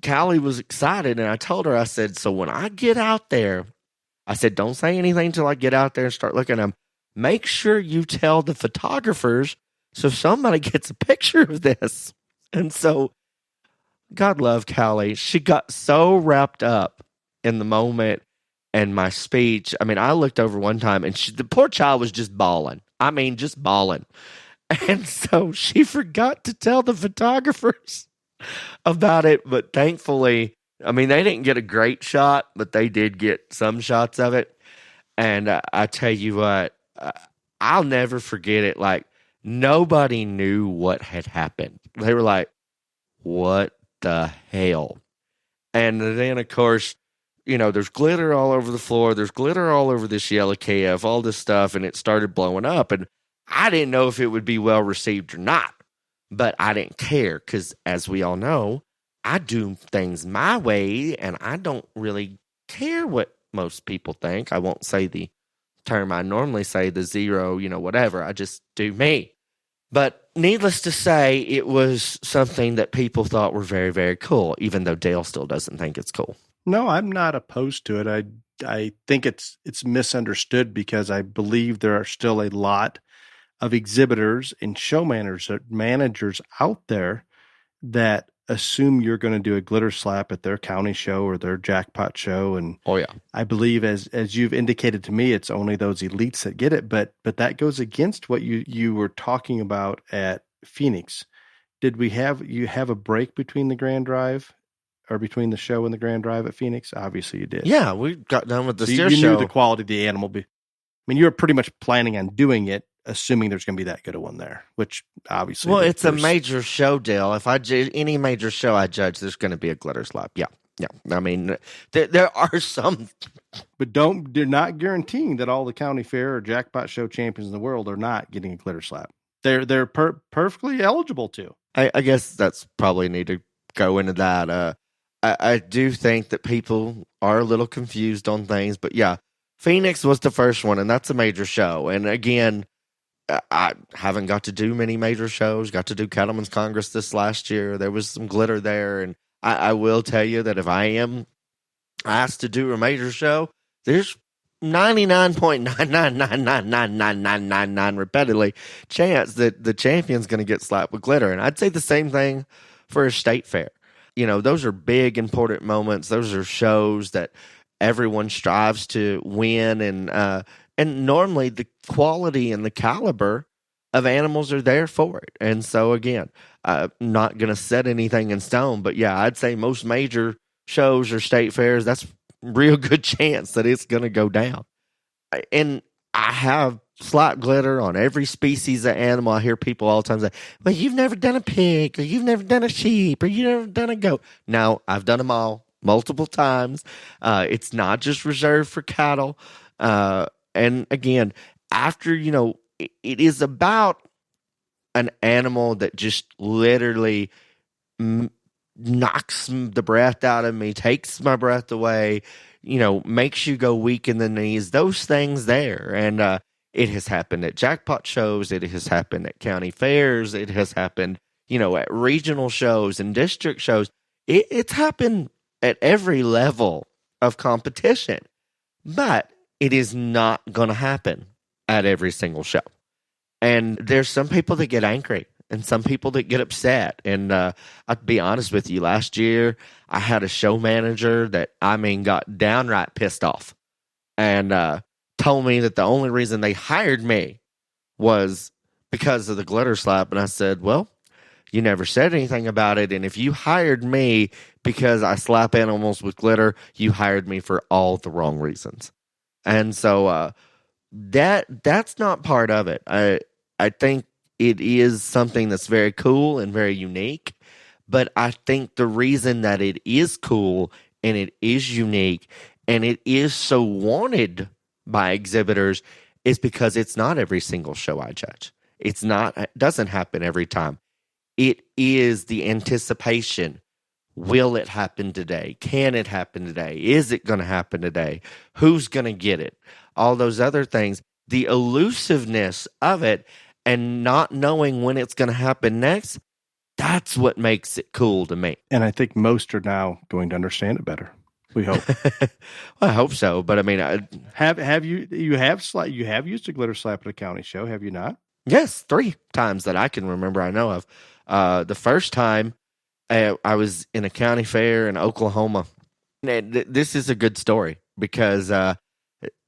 Callie was excited, and I told her, I said, so when I get out there, I said, don't say anything till I get out there and start looking at them. Make sure you tell the photographers so somebody gets a picture of this. And so, God love Callie. She got so wrapped up in the moment and my speech. I mean, I looked over one time, and the poor child was just bawling. I mean, just bawling. And so she forgot to tell the photographers about it. But thankfully, I mean, they didn't get a great shot, but they did get some shots of it. And I tell you what, I'll never forget it. Nobody knew what had happened. They were like, what the hell? And then, of course, there's glitter all over the floor. There's glitter all over this yellow KF, all this stuff. And it started blowing up. And I didn't know if it would be well received or not, but I didn't care because, as we all know, I do things my way, and I don't really care what most people think. I won't say the term I normally say, the zero, whatever. I just do me. But needless to say, it was something that people thought were very, very cool, even though Dale still doesn't think it's cool. No, I'm not opposed to it. I think it's misunderstood because I believe there are still a lot of exhibitors and show managers out there that assume you're going to do a glitter slap at their county show or their jackpot show. And oh yeah, I believe as you've indicated to me, it's only those elites that get it. But that goes against what you were talking about at Phoenix. Did you have a break between the grand drive or between the show and the grand drive at Phoenix? Obviously you did. Yeah, we got done with the steer you show. Knew the quality of the animal. I mean, you were pretty much planning on doing it, assuming there's going to be that good a one there, which obviously. Well, it's a major show, Dale. If I any major show I judge, there's going to be a glitter slap. Yeah. I mean, there are some, but they're not guaranteeing that all the county fair or jackpot show champions in the world are not getting a glitter slap. They're perfectly eligible to. I guess that's probably need to go into that. I do think that people are a little confused on things, but yeah, Phoenix was the first one, and that's a major show. And again, I haven't got to do many major shows. Got to do Cattlemen's Congress this last year. There was some glitter there, and I will tell you that if I am asked to do a major show, there's 99.9999999 repeatedly chance that the champion's going to get slapped with glitter. And I'd say the same thing for a state fair. Those are big, important moments. Those are shows that everyone strives to win. And normally the quality and the caliber of animals are there for it. And so, again, I'm not going to set anything in stone. But, yeah, I'd say most major shows or state fairs, that's real good chance that it's going to go down. And I have slap glitter on every species of animal. I hear people all the time say, well, you've never done a pig, or you've never done a sheep, or you've never done a goat. No, I've done them all multiple times. It's not just reserved for cattle. And again, after, it is about an animal that just literally knocks the breath out of me, takes my breath away, makes you go weak in the knees, those things there. And it has happened at jackpot shows. It has happened at county fairs. It has happened, at regional shows and district shows. It's happened at every level of competition. But it is not going to happen at every single show. And there's some people that get angry and some people that get upset. And I'll be honest with you, last year I had a show manager that, got downright pissed off and told me that the only reason they hired me was because of the glitter slap. And I said, well, you never said anything about it. And if you hired me because I slap animals with glitter, you hired me for all the wrong reasons. And so that's not part of it. I think it is something that's very cool and very unique. But I think the reason that it is cool and it is unique and it is so wanted by exhibitors is because it's not every single show I judge. It doesn't happen every time. It is the anticipation. Will it happen today? Can it happen today? Is it going to happen today? Who's going to get it? All those other things. The elusiveness of it and not knowing when it's going to happen next, that's what makes it cool to me. And I think most are now going to understand it better. We hope. Well, I hope so. But have you used a glitter slap at a county show? Have you not? Yes, 3 times that I can remember. I know of. The first time I was in a county fair in Oklahoma. This is a good story because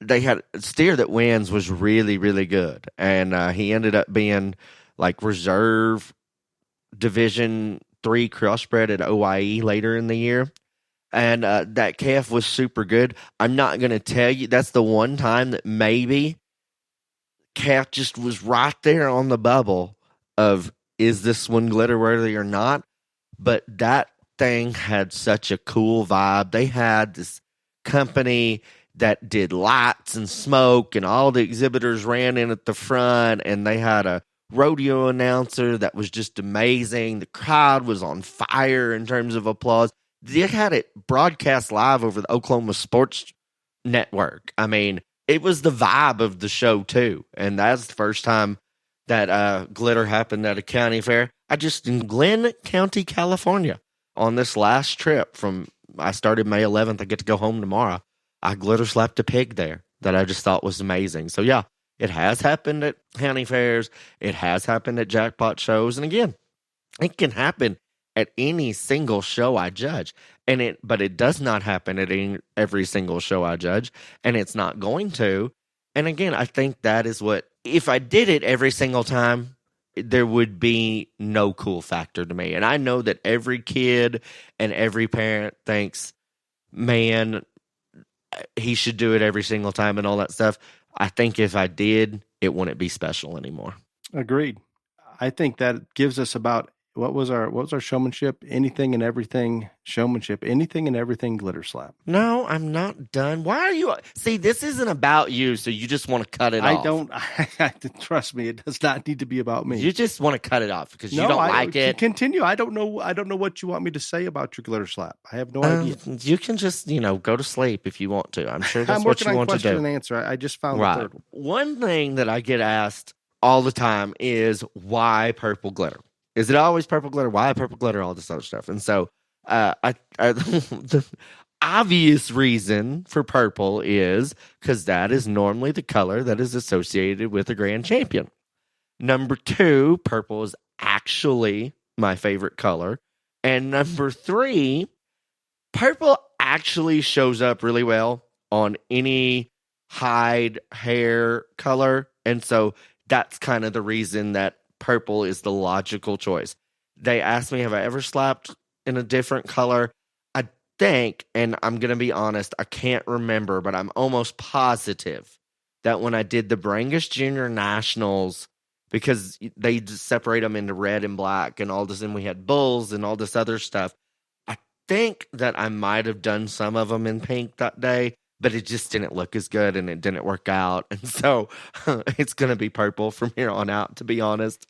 they had a steer that wins was really, really good. And he ended up being like reserve Division 3 crossbred at OIE later in the year. And that calf was super good. I'm not going to tell you. That's the one time that maybe calf just was right there on the bubble of, is this one glitter worthy or not? But that thing had such a cool vibe. They had this company that did lights and smoke, and all the exhibitors ran in at the front, and they had a rodeo announcer that was just amazing. The crowd was on fire in terms of applause. They had it broadcast live over the Oklahoma Sports Network. It was the vibe of the show too. And that's the first time that glitter happened at a county fair. I just in Glenn County, California, on this last trip I started May 11th. I get to go home tomorrow. I glitter slapped a pig there that I just thought was amazing. So yeah, it has happened at county fairs. It has happened at jackpot shows. And again, it can happen at any single show I judge. But it does not happen at every single show I judge. And it's not going to. And again, I think that is what, if I did it every single time, there would be no cool factor to me. And I know that every kid and every parent thinks, man, he should do it every single time and all that stuff. I think if I did, it wouldn't be special anymore. Agreed. I think that gives us about, what was our showmanship? Anything and everything showmanship. Anything and everything glitter slap. No, I'm not done. Why are you? See, this isn't about you, so you just want to cut it off. Trust me, it does not need to be about me. You just want to cut it off because you don't like it. Continue. I don't know what you want me to say about your glitter slap. I have no idea. You can just, go to sleep if you want to. I'm sure that's what you want to do. I'm working on question and answer. I just found the third one. One thing that I get asked all the time is, why purple glitter? Is it always purple glitter? Why purple glitter? All this other stuff. And so The obvious reason for purple is because that is normally the color that is associated with a grand champion. Number 2, purple is actually my favorite color. And number 3, purple actually shows up really well on any hide hair color. And so that's kind of the reason that purple is the logical choice. They asked me, have I ever slapped in a different color? I think, and I'm going to be honest, I can't remember, but I'm almost positive that when I did the Brangus Junior Nationals, because they just separate them into red and black and all this, and we had bulls and all this other stuff, I think that I might have done some of them in pink that day, but it just didn't look as good and it didn't work out. And so it's going to be purple from here on out, to be honest.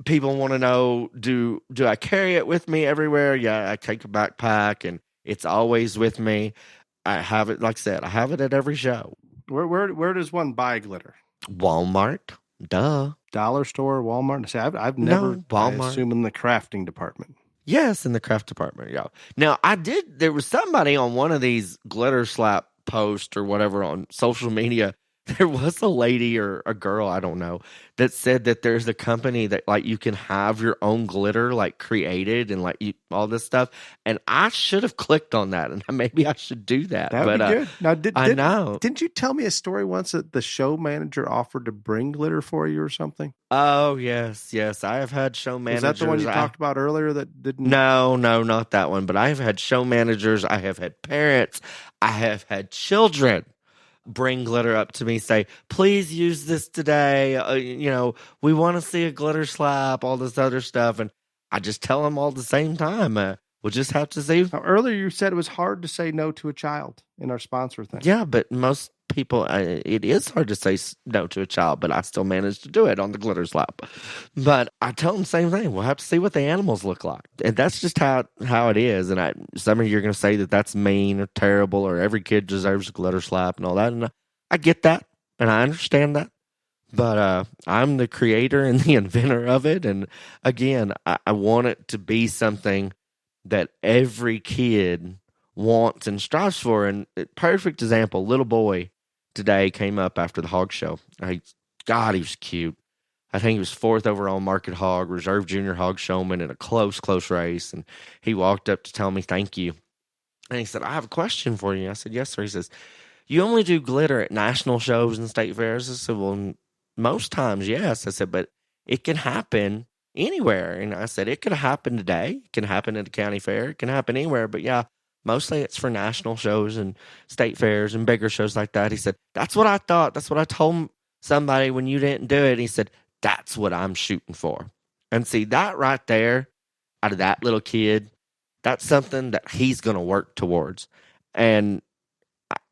People want to know, do I carry it with me everywhere? Yeah, I take a backpack and it's always with me. I have it, like I said, I have it at every show. Where does one buy glitter? Walmart. Duh. Dollar store, Walmart. See, I've never, Walmart. I assume in the crafting department. Yes, in the craft department, yeah. Now, there was somebody on one of these glitter slap posts or whatever on social media. There was a lady or a girl, I don't know, that said that there's a company that like you can have your own glitter like created and like all this stuff. And I should have clicked on that, and maybe I should do that. That would be good. Now, I know. Didn't you tell me a story once that the show manager offered to bring glitter for you or something? Oh, yes. I have had show managers. Is that the one you talked about earlier that didn't? No, not that one. But I have had show managers. I have had parents. I have had children bring glitter up to me, say, please use this today. We want to see a glitter slap, all this other stuff. And I just tell them all at the same time. We'll just have to see. Now, earlier you said it was hard to say no to a child in our sponsor thing. Yeah, but most people, it is hard to say no to a child, but I still manage to do it on the glitter slap. But I tell them the same thing. We'll have to see what the animals look like. And that's just how it is. And some of you are going to say that that's mean or terrible or every kid deserves a glitter slap and all that. And I get that. And I understand that. But I'm the creator and the inventor of it. And again, I want it to be something that every kid wants and strives for. And perfect example, little boy today came up after the hog show. God, he was cute. I think he was 4th overall market hog, reserve junior hog showman in a close race. And he walked up to tell me thank you. And he said, I have a question for you. I said, yes, sir. He says, you only do glitter at national shows and state fairs? I said, well, most times, yes. I said, but it can happen anywhere. And I said, it could happen today. It can happen at a county fair. It can happen anywhere. But yeah, mostly it's for national shows and state fairs and bigger shows like that. He said, that's what I thought. That's what I told somebody when you didn't do it. And he said, that's what I'm shooting for. And see, that right there, out of that little kid, that's something that he's going to work towards. And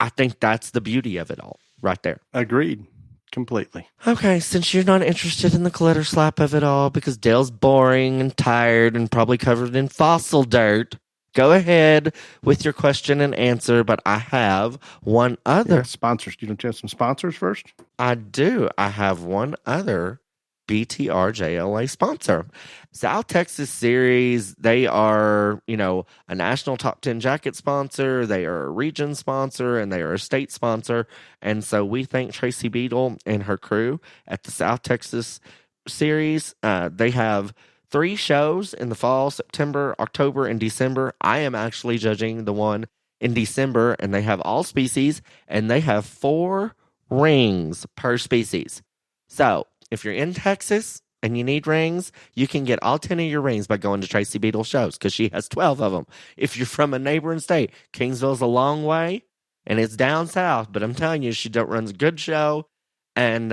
I think that's the beauty of it all right there. Agreed. Completely. Okay, since you're not interested in the glitter slap of it all because Dale's boring and tired and probably covered in fossil dirt, go ahead with your question and answer, but I have one other. Yeah, sponsors. You don't have some sponsors first? I do. I have one other BTRJLA sponsor. South Texas Series, they are, a national top 10 jacket sponsor. They are a region sponsor and they are a state sponsor. And so we thank Tracy Beadle and her crew at the South Texas Series. They have 3 shows in the fall, September, October, and December. I am actually judging the one in December, and they have all species, and they have 4 rings per species. So if you're in Texas and you need rings, you can get all 10 of your rings by going to Tracy Beadle shows because she has 12 of them. If you're from a neighboring state, Kingsville's a long way, and it's down south, but I'm telling you, she runs a good show, and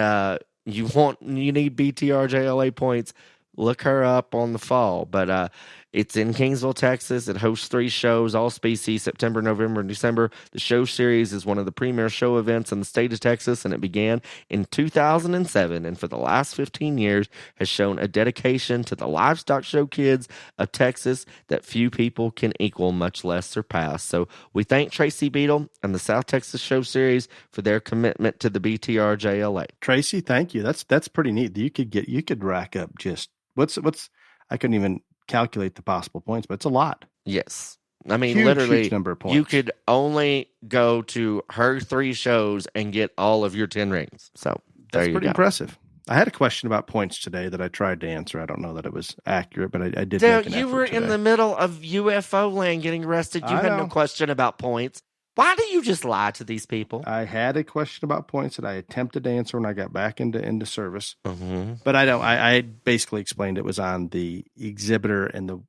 you need BTRJLA points. Look her up on the fall, but it's in Kingsville, Texas. It hosts 3 shows, all species, September, November, and December. The show series is one of the premier show events in the state of Texas, and it began in 2007, and for the last 15 years has shown a dedication to the livestock show kids of Texas that few people can equal, much less surpass. So we thank Tracy Beadle and the South Texas Show Series for their commitment to the BTRJLA. Tracy, thank you. That's pretty neat. You could rack up just What's I couldn't even calculate the possible points, but it's a lot. Yes. I mean, Huge, literally, huge number of points. you could only go to her 3 shows and get all of your 10 rings. So That's there you pretty go. impressive. I had a question about points today that I tried to answer. I don't know that it was accurate, but I did Dale, make an you effort were today. in the middle of UFO land getting arrested. You I had no know. question about points. Why do you just lie to these people? I had a question about points that I attempted to answer when I got back into service, Mm-hmm. but I don't. I basically explained it was on the exhibitor, and the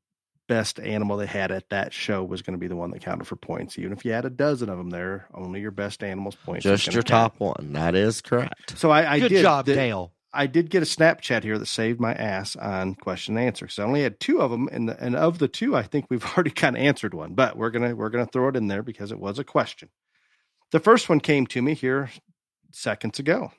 best animal they had at that show was going to be the one that counted for points. Even if you had a dozen of them there, only your best animal's points. Just your top one. That is correct. So I Good did. job, Dale. I did get a Snapchat here that saved my ass on question and answer. So I only had 2 of them, and of the 2, I think we've already kind of answered one. But we're gonna throw it in there because it was a question. The first one came to me here seconds ago,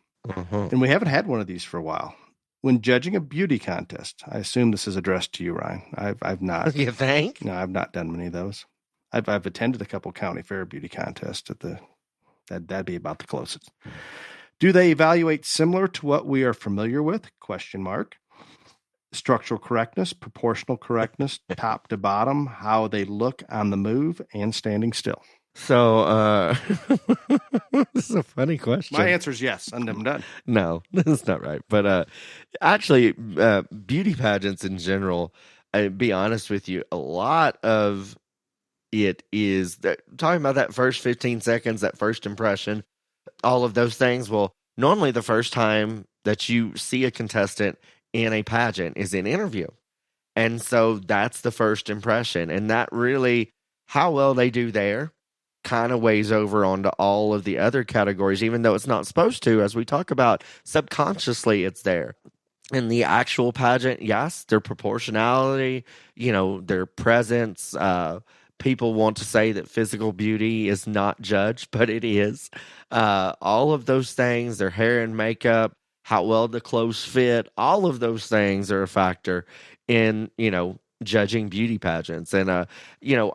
and we haven't had one of these for a while. When judging a beauty contest, I assume this is addressed to you, Ryan. I've not. You think? No, I've not done many of those. I've attended a couple county fair beauty contests that'd be about the closest. Do they evaluate similar to what we are familiar with? Question mark. Structural correctness, proportional correctness, top to bottom, how they look on the move, and standing still. So, this is a funny question. My answer is yes. I'm done. No, that's not right. But actually, beauty pageants in general, I'd be honest with you, a lot of it is talking about that first 15 seconds, that first impression, all of those things. Well, normally the first time that you see a contestant in a pageant is in interview. And so that's the first impression. And that really, how well they do there kind of weighs over onto all of the other categories, even though it's not supposed to. As we talk about, subconsciously it's there. In the actual pageant, yes, their proportionality, their presence. People want to say that physical beauty is not judged, but it is. All of those things, their hair and makeup, how well the clothes fit, all of those things are a factor in, judging beauty pageants. And, I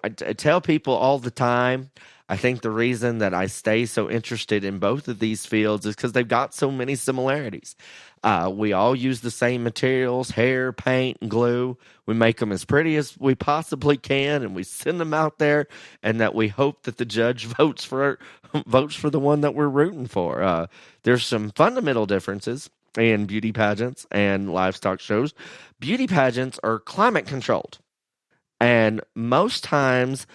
tell people all the time, I think the reason that I stay so interested in both of these fields is because they've got so many similarities. We all use the same materials, hair, paint, and glue. We make them as pretty as we possibly can, and we send them out there, and that we hope that the judge votes for the one that we're rooting for. There's some fundamental differences in beauty pageants and livestock shows. Beauty pageants are climate controlled, and most times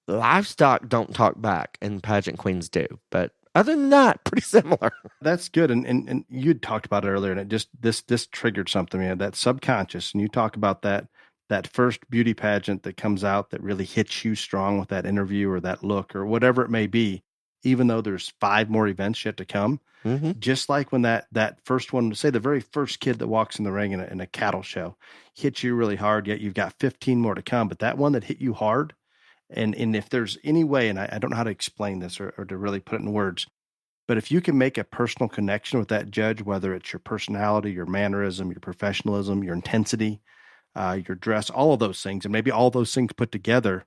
livestock don't talk back, and pageant queens do. But other than that, pretty similar. That's good. And you'd talked about it earlier, and it just this triggered something, man. That subconscious, and you talk about that first beauty pageant that comes out that really hits you strong with that interview or that look or whatever it may be, even though there's 5 more events yet to come. Mm-hmm. Just like when that first one, say the very first kid that walks in the ring in a cattle show hits you really hard, yet you've got 15 more to come. But that one that hit you hard, and if there's any way, and I don't know how to explain this or to really put it in words, but if you can make a personal connection with that judge, whether it's your personality, your mannerism, your professionalism, your intensity, your dress, all of those things, and maybe all those things put together,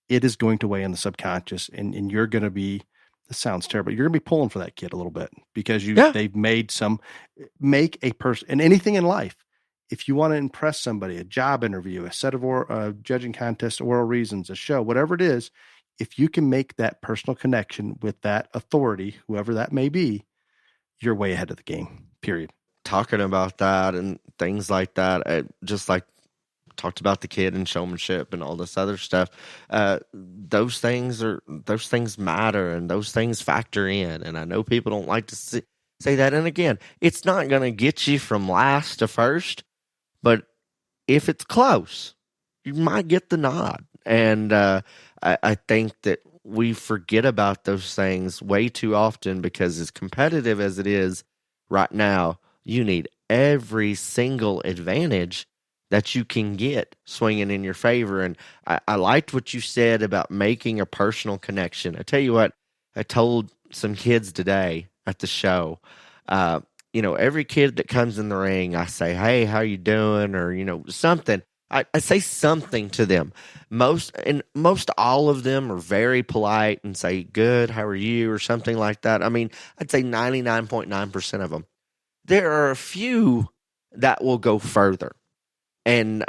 it is going to weigh in the subconscious, and you're going to be, this sounds terrible, you're going to be pulling for that kid a little bit because they've make a person, and anything in life, if you want to impress somebody, a job interview, a set of judging contest, oral reasons, a show, whatever it is, if you can make that personal connection with that authority, whoever that may be, you're way ahead of the game, period. Talking about that and things like that, just like talked about the kid and showmanship and all this other stuff, those things matter and those things factor in. And I know people don't like to say that. And again, it's not going to get you from last to first, but if it's close, you might get the nod. And I think that we forget about those things way too often because as competitive as it is right now, you need every single advantage that you can get swinging in your favor. And I liked what you said about making a personal connection. I tell you what, I told some kids today at the show, every kid that comes in the ring, I say, hey, how you doing? Or, something. I say something to them. Most all of them are very polite and say, good, how are you? Or something like that. I mean, I'd say 99.9% of them. There are a few that will go further. And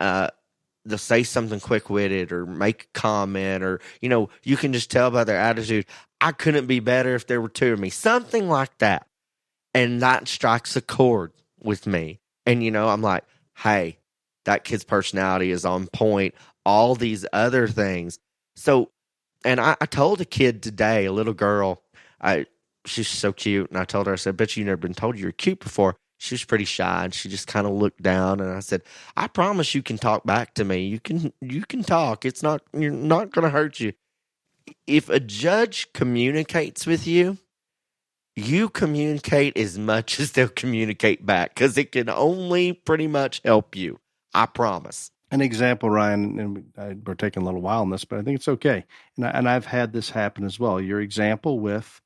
they'll say something quick-witted or make a comment, or, you can just tell by their attitude, I couldn't be better if there were two of me, something like that. And that strikes a chord with me. And, I'm like, hey, that kid's personality is on point. All these other things. So, and I told a kid today, a little girl, she's so cute. And I told her, I said, I bet you never been told you're cute before. She was pretty shy, and she just kind of looked down. And I said, I promise you can talk back to me. You can talk. You're not going to hurt you. If a judge communicates with you, you communicate as much as they'll communicate back, because it can only pretty much help you. I promise. An example, Ryan, and we're taking a little while on this, but I think it's okay. And I've had this happen as well. Your example with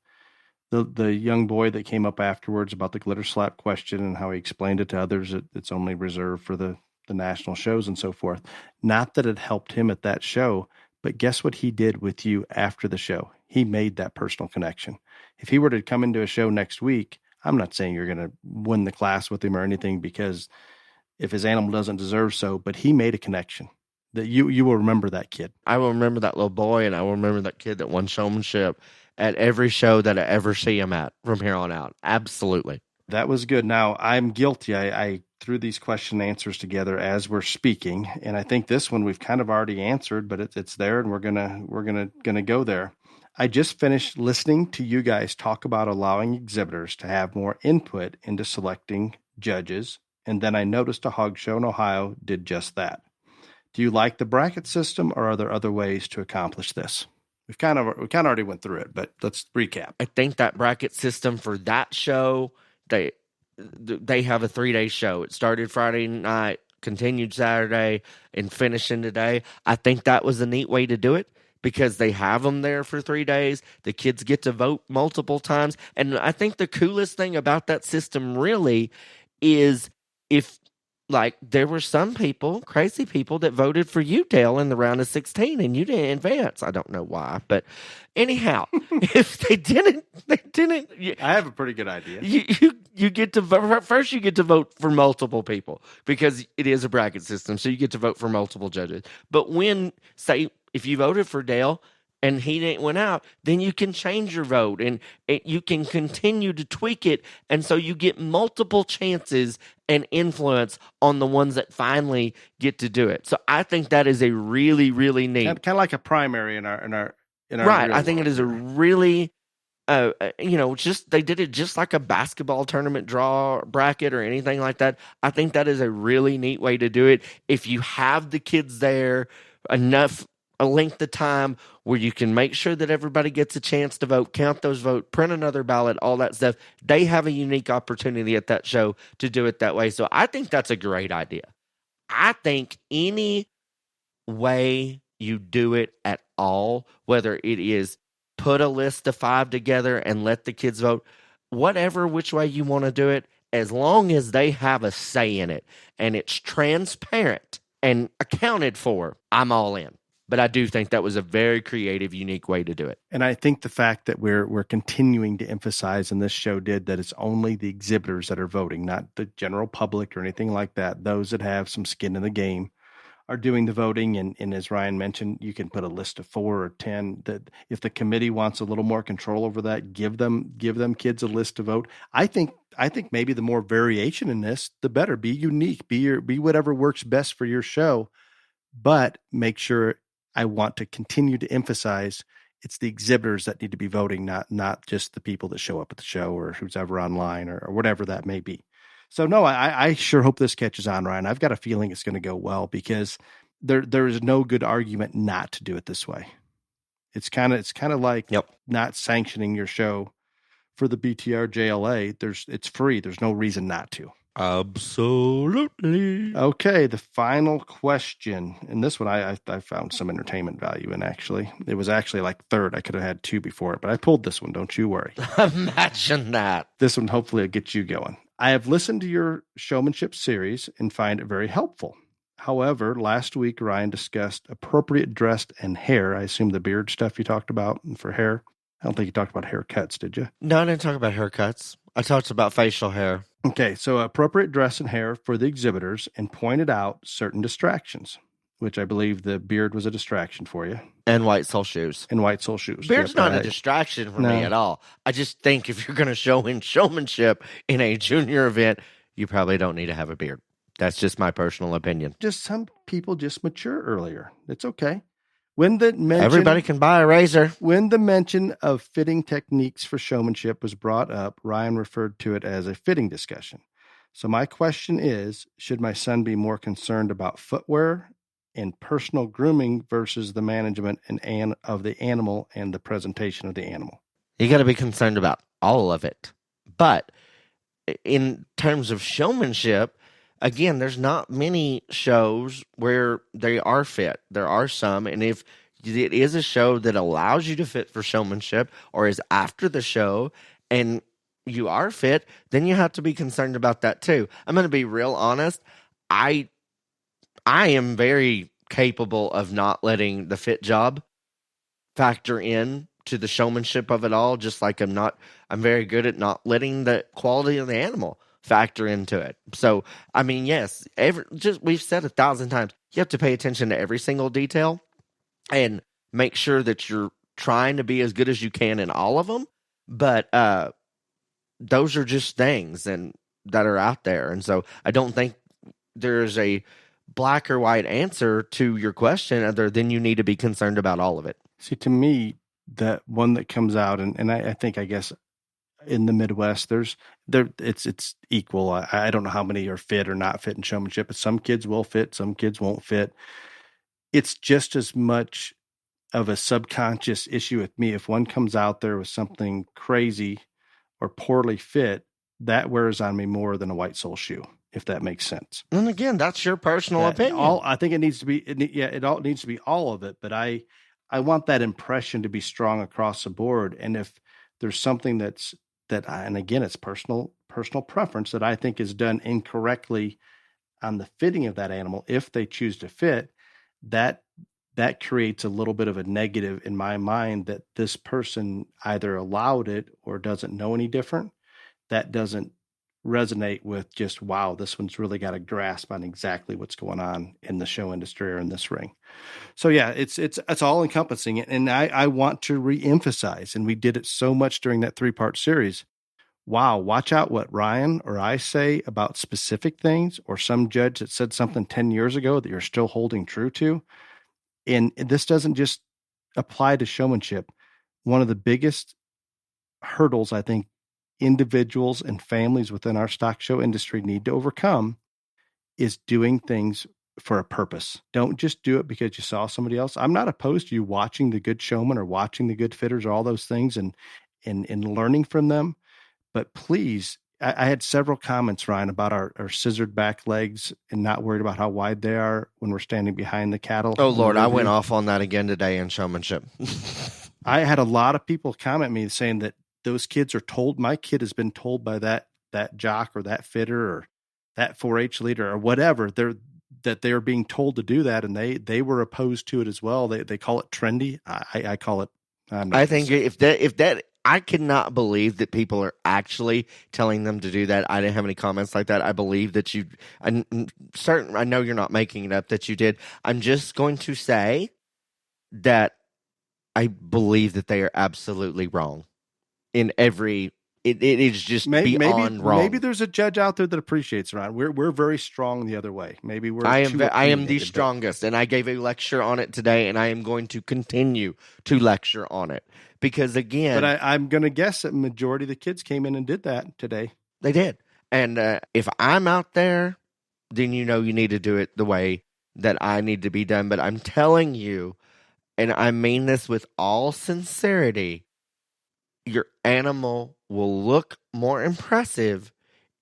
the young boy that came up afterwards about the glitter slap question and how he explained it to others, it's only reserved for the national shows and so forth. Not that it helped him at that show, but guess what he did with you after the show? He made that personal connection. If he were to come into a show next week, I'm not saying you're going to win the class with him or anything, because if his animal doesn't deserve so, but he made a connection that you will remember that kid. I will remember that little boy, and I will remember that kid that won showmanship at every show that I ever see him at from here on out. Absolutely. That was good. Now, I'm guilty. I threw these question and answers together as we're speaking, and I think this one we've kind of already answered, but it's there, and we're gonna go there. I just finished listening to you guys talk about allowing exhibitors to have more input into selecting judges, and then I noticed a hog show in Ohio did just that. Do you like the bracket system, or are there other ways to accomplish this? We kind of already went through it, but let's recap. I think that bracket system for that show, they have a 3-day show. It started Friday night, continued Saturday, and finishing today. I think that was a neat way to do it, because they have them there for 3 days. The kids get to vote multiple times. And I think the coolest thing about that system really is, if, like, there were some people, crazy people, that voted for you, Dale, in the round of 16, and you didn't advance. I don't know why, but anyhow, if they didn't. I have a pretty good idea. You get to vote first. You get to vote for multiple people, because it is a bracket system, so you get to vote for multiple judges. But when, say, if you voted for Dale and he didn't win out, then you can change your vote, and you can continue to tweak it. And so you get multiple chances and influence on the ones that finally get to do it. So I think that is a really, really neat. Kind of like a primary in our right. I think it is a really, just, they did it just like a basketball tournament draw bracket or anything like that. I think that is a really neat way to do it. If you have the kids there enough, a length of time where you can make sure that everybody gets a chance to vote, count those votes, print another ballot, all that stuff. They have a unique opportunity at that show to do it that way. So I think that's a great idea. I think any way you do it at all, whether it is put a list of 5 together and let the kids vote, which way you want to do it, as long as they have a say in it and it's transparent and accounted for, I'm all in. But I do think that was a very creative, unique way to do it. And I think the fact that we're continuing to emphasize, and this show did, that it's only the exhibitors that are voting, not the general public or anything like that. Those that have some skin in the game are doing the voting. And as Ryan mentioned, you can put a list of 4 or 10 that if the committee wants a little more control over that, give them kids a list to vote. I think maybe the more variation in this, the better. Be unique, be whatever works best for your show, but make sure, I want to continue to emphasize, it's the exhibitors that need to be voting, not just the people that show up at the show or who's ever online or whatever that may be. So no, I sure hope this catches on, Ryan. I've got a feeling it's going to go well, because there is no good argument not to do it this way. It's kind of like not sanctioning your show for the BTR JLA. It's free. There's no reason not to. Absolutely. Okay, the final question. And this one I found some entertainment value in, actually. It was actually like third. I could have had 2 before it, but I pulled this one. Don't you worry. Imagine that. This one hopefully will get you going. I have listened to your showmanship series and find it very helpful. However, last week Ryan discussed appropriate dress and hair. I assume the beard stuff you talked about for hair. I don't think you talked about haircuts, did you? No, I didn't talk about haircuts. I talked about facial hair. Okay, so appropriate dress and hair for the exhibitors, and pointed out certain distractions. which I believe the beard was a distraction for you, And white sole shoes. and white sole shoes. Beard's Yep, not a distraction for me at all. I just think if you're going to show in showmanship in a junior event, you probably don't need to have a beard. That's just my personal opinion. Just some people just mature earlier. It's okay. Everybody can buy a razor. When the mention of fitting techniques for showmanship was brought up, Ryan referred to it as a fitting discussion. So my question is, should my son be more concerned about footwear and personal grooming versus the management of the animal and the presentation of the animal? You got to be concerned about all of it. But in terms of showmanship, again, there's not many shows where they are fit. There are some, and if it is a show that allows you to fit for showmanship or is after the show and you are fit, then you have to be concerned about that too. I'm going to be real honest. I am very capable of not letting the fit job factor in to the showmanship of it all, just like I'm very good at not letting the quality of the animal factor into it. So, I mean, yes, we've said 1,000 times, you have to pay attention to every single detail and make sure that you're trying to be as good as you can in all of them. But those are just things that are out there. And so I don't think there's a black or white answer to your question other than you need to be concerned about all of it. See, to me, that one that comes out, and I think, I guess, in the Midwest, it's equal. I don't know how many are fit or not fit in showmanship, but some kids will fit, some kids won't fit. It's just as much of a subconscious issue with me. If one comes out there with something crazy or poorly fit, that wears on me more than a white sole shoe, if that makes sense. And again, that's your personal opinion. I think it needs to be, it all needs to be all of it, but I want that impression to be strong across the board. And if there's something and again, it's personal preference that I think is done incorrectly on the fitting of that animal, if they choose to fit, that creates a little bit of a negative in my mind that this person either allowed it or doesn't know any different. That doesn't resonate with just, wow, this one's really got a grasp on exactly what's going on in the show industry or in this ring. So yeah, it's all encompassing. And I want to reemphasize, and we did it so much during that 3-part series. Wow, watch out what Ryan or I say about specific things, or some judge that said something 10 years ago that you're still holding true to. And this doesn't just apply to showmanship. One of the biggest hurdles I think individuals and families within our stock show industry need to overcome is doing things for a purpose. Don't just do it because you saw somebody else. I'm not opposed to you watching the good showman or watching the good fitters or all those things and learning from them. But please, I had several comments, Ryan, about our scissored back legs and not worried about how wide they are when we're standing behind the cattle. Oh, Lord, I went off on that again today in showmanship. I had a lot of people comment me saying that those kids are told, my kid has been told by that jock or that fitter or that 4-H leader or whatever, that they're being told to do that, and they were opposed to it as well. They call it trendy. I call it. I think if that I cannot believe that people are actually telling them to do that. I didn't have any comments like that. I believe that I know you're not making it up, that you did. I'm just going to say that I believe that they are absolutely wrong in every. It is just beyond wrong. Maybe there's a judge out there that appreciates Ryan. We're very strong the other way. Maybe we're. I am the strongest, and I gave a lecture on it today, and I am going to continue to lecture on it because again. But I'm going to guess that majority of the kids came in and did that today. They did, and if I'm out there, then you need to do it the way that I need to be done. But I'm telling you, and I mean this with all sincerity, your animal will look more impressive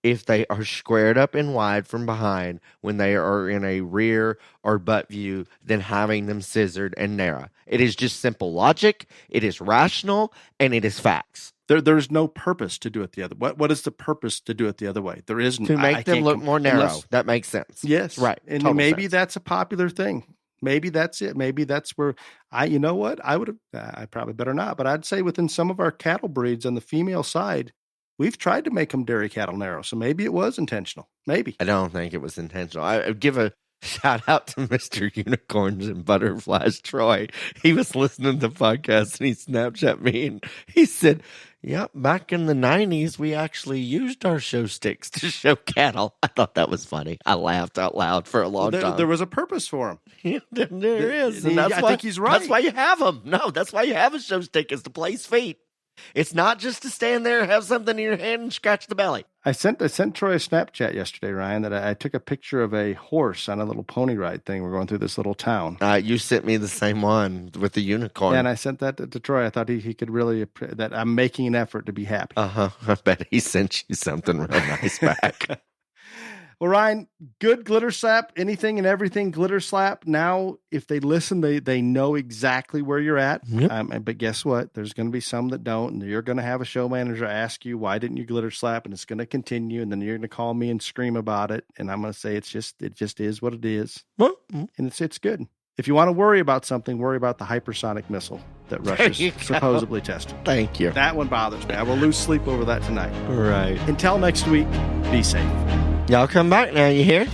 if they are squared up and wide from behind when they are in a rear or butt view than having them scissored and narrow. It is just simple logic. It is rational, and it is facts. There's no purpose to do it the other way. What is the purpose to do it the other way? There isn't. To make them look more narrow. That makes sense. Yes. Right. And maybe that's a popular thing. Maybe that's it. Maybe that's where you know what? I would have, I probably better not, but I'd say within some of our cattle breeds on the female side, we've tried to make them dairy cattle narrow. So maybe it was intentional. Maybe. I don't think it was intentional. I give a Shout out to Mr. Unicorns and Butterflies, Troy. He was listening to the podcast and he Snapchat me and he said, yeah, back in the 90s, we actually used our show sticks to show cattle. I thought that was funny. I laughed out loud for a long time. There was a purpose for him. Yeah, there is. And I think he's right. That's why you have them. No, that's why you have a show stick, is to place feet. It's not just to stand there, have something in your hand, and scratch the belly. I sent Troy a Snapchat yesterday, Ryan, that I took a picture of a horse on a little pony ride thing. We're going through this little town. You sent me the same one with the unicorn. Yeah, and I sent that to Troy. I thought he could really, that I'm making an effort to be happy. I bet he sent you something real nice back. Well, Ryan, good glitter slap, anything and everything glitter slap. Now, if they listen, they know exactly where you're at. Yep. But guess what? There's going to be some that don't, and you're going to have a show manager ask you, why didn't you glitter slap? And it's going to continue, and then you're going to call me and scream about it, and I'm going to say it just is what it is, and it's good. If you want to worry about something, worry about the hypersonic missile that Russia's supposedly tested. Thank you. That one bothers me. I will lose sleep over that tonight. Right. Until next week, be safe. Y'all come back now, you hear?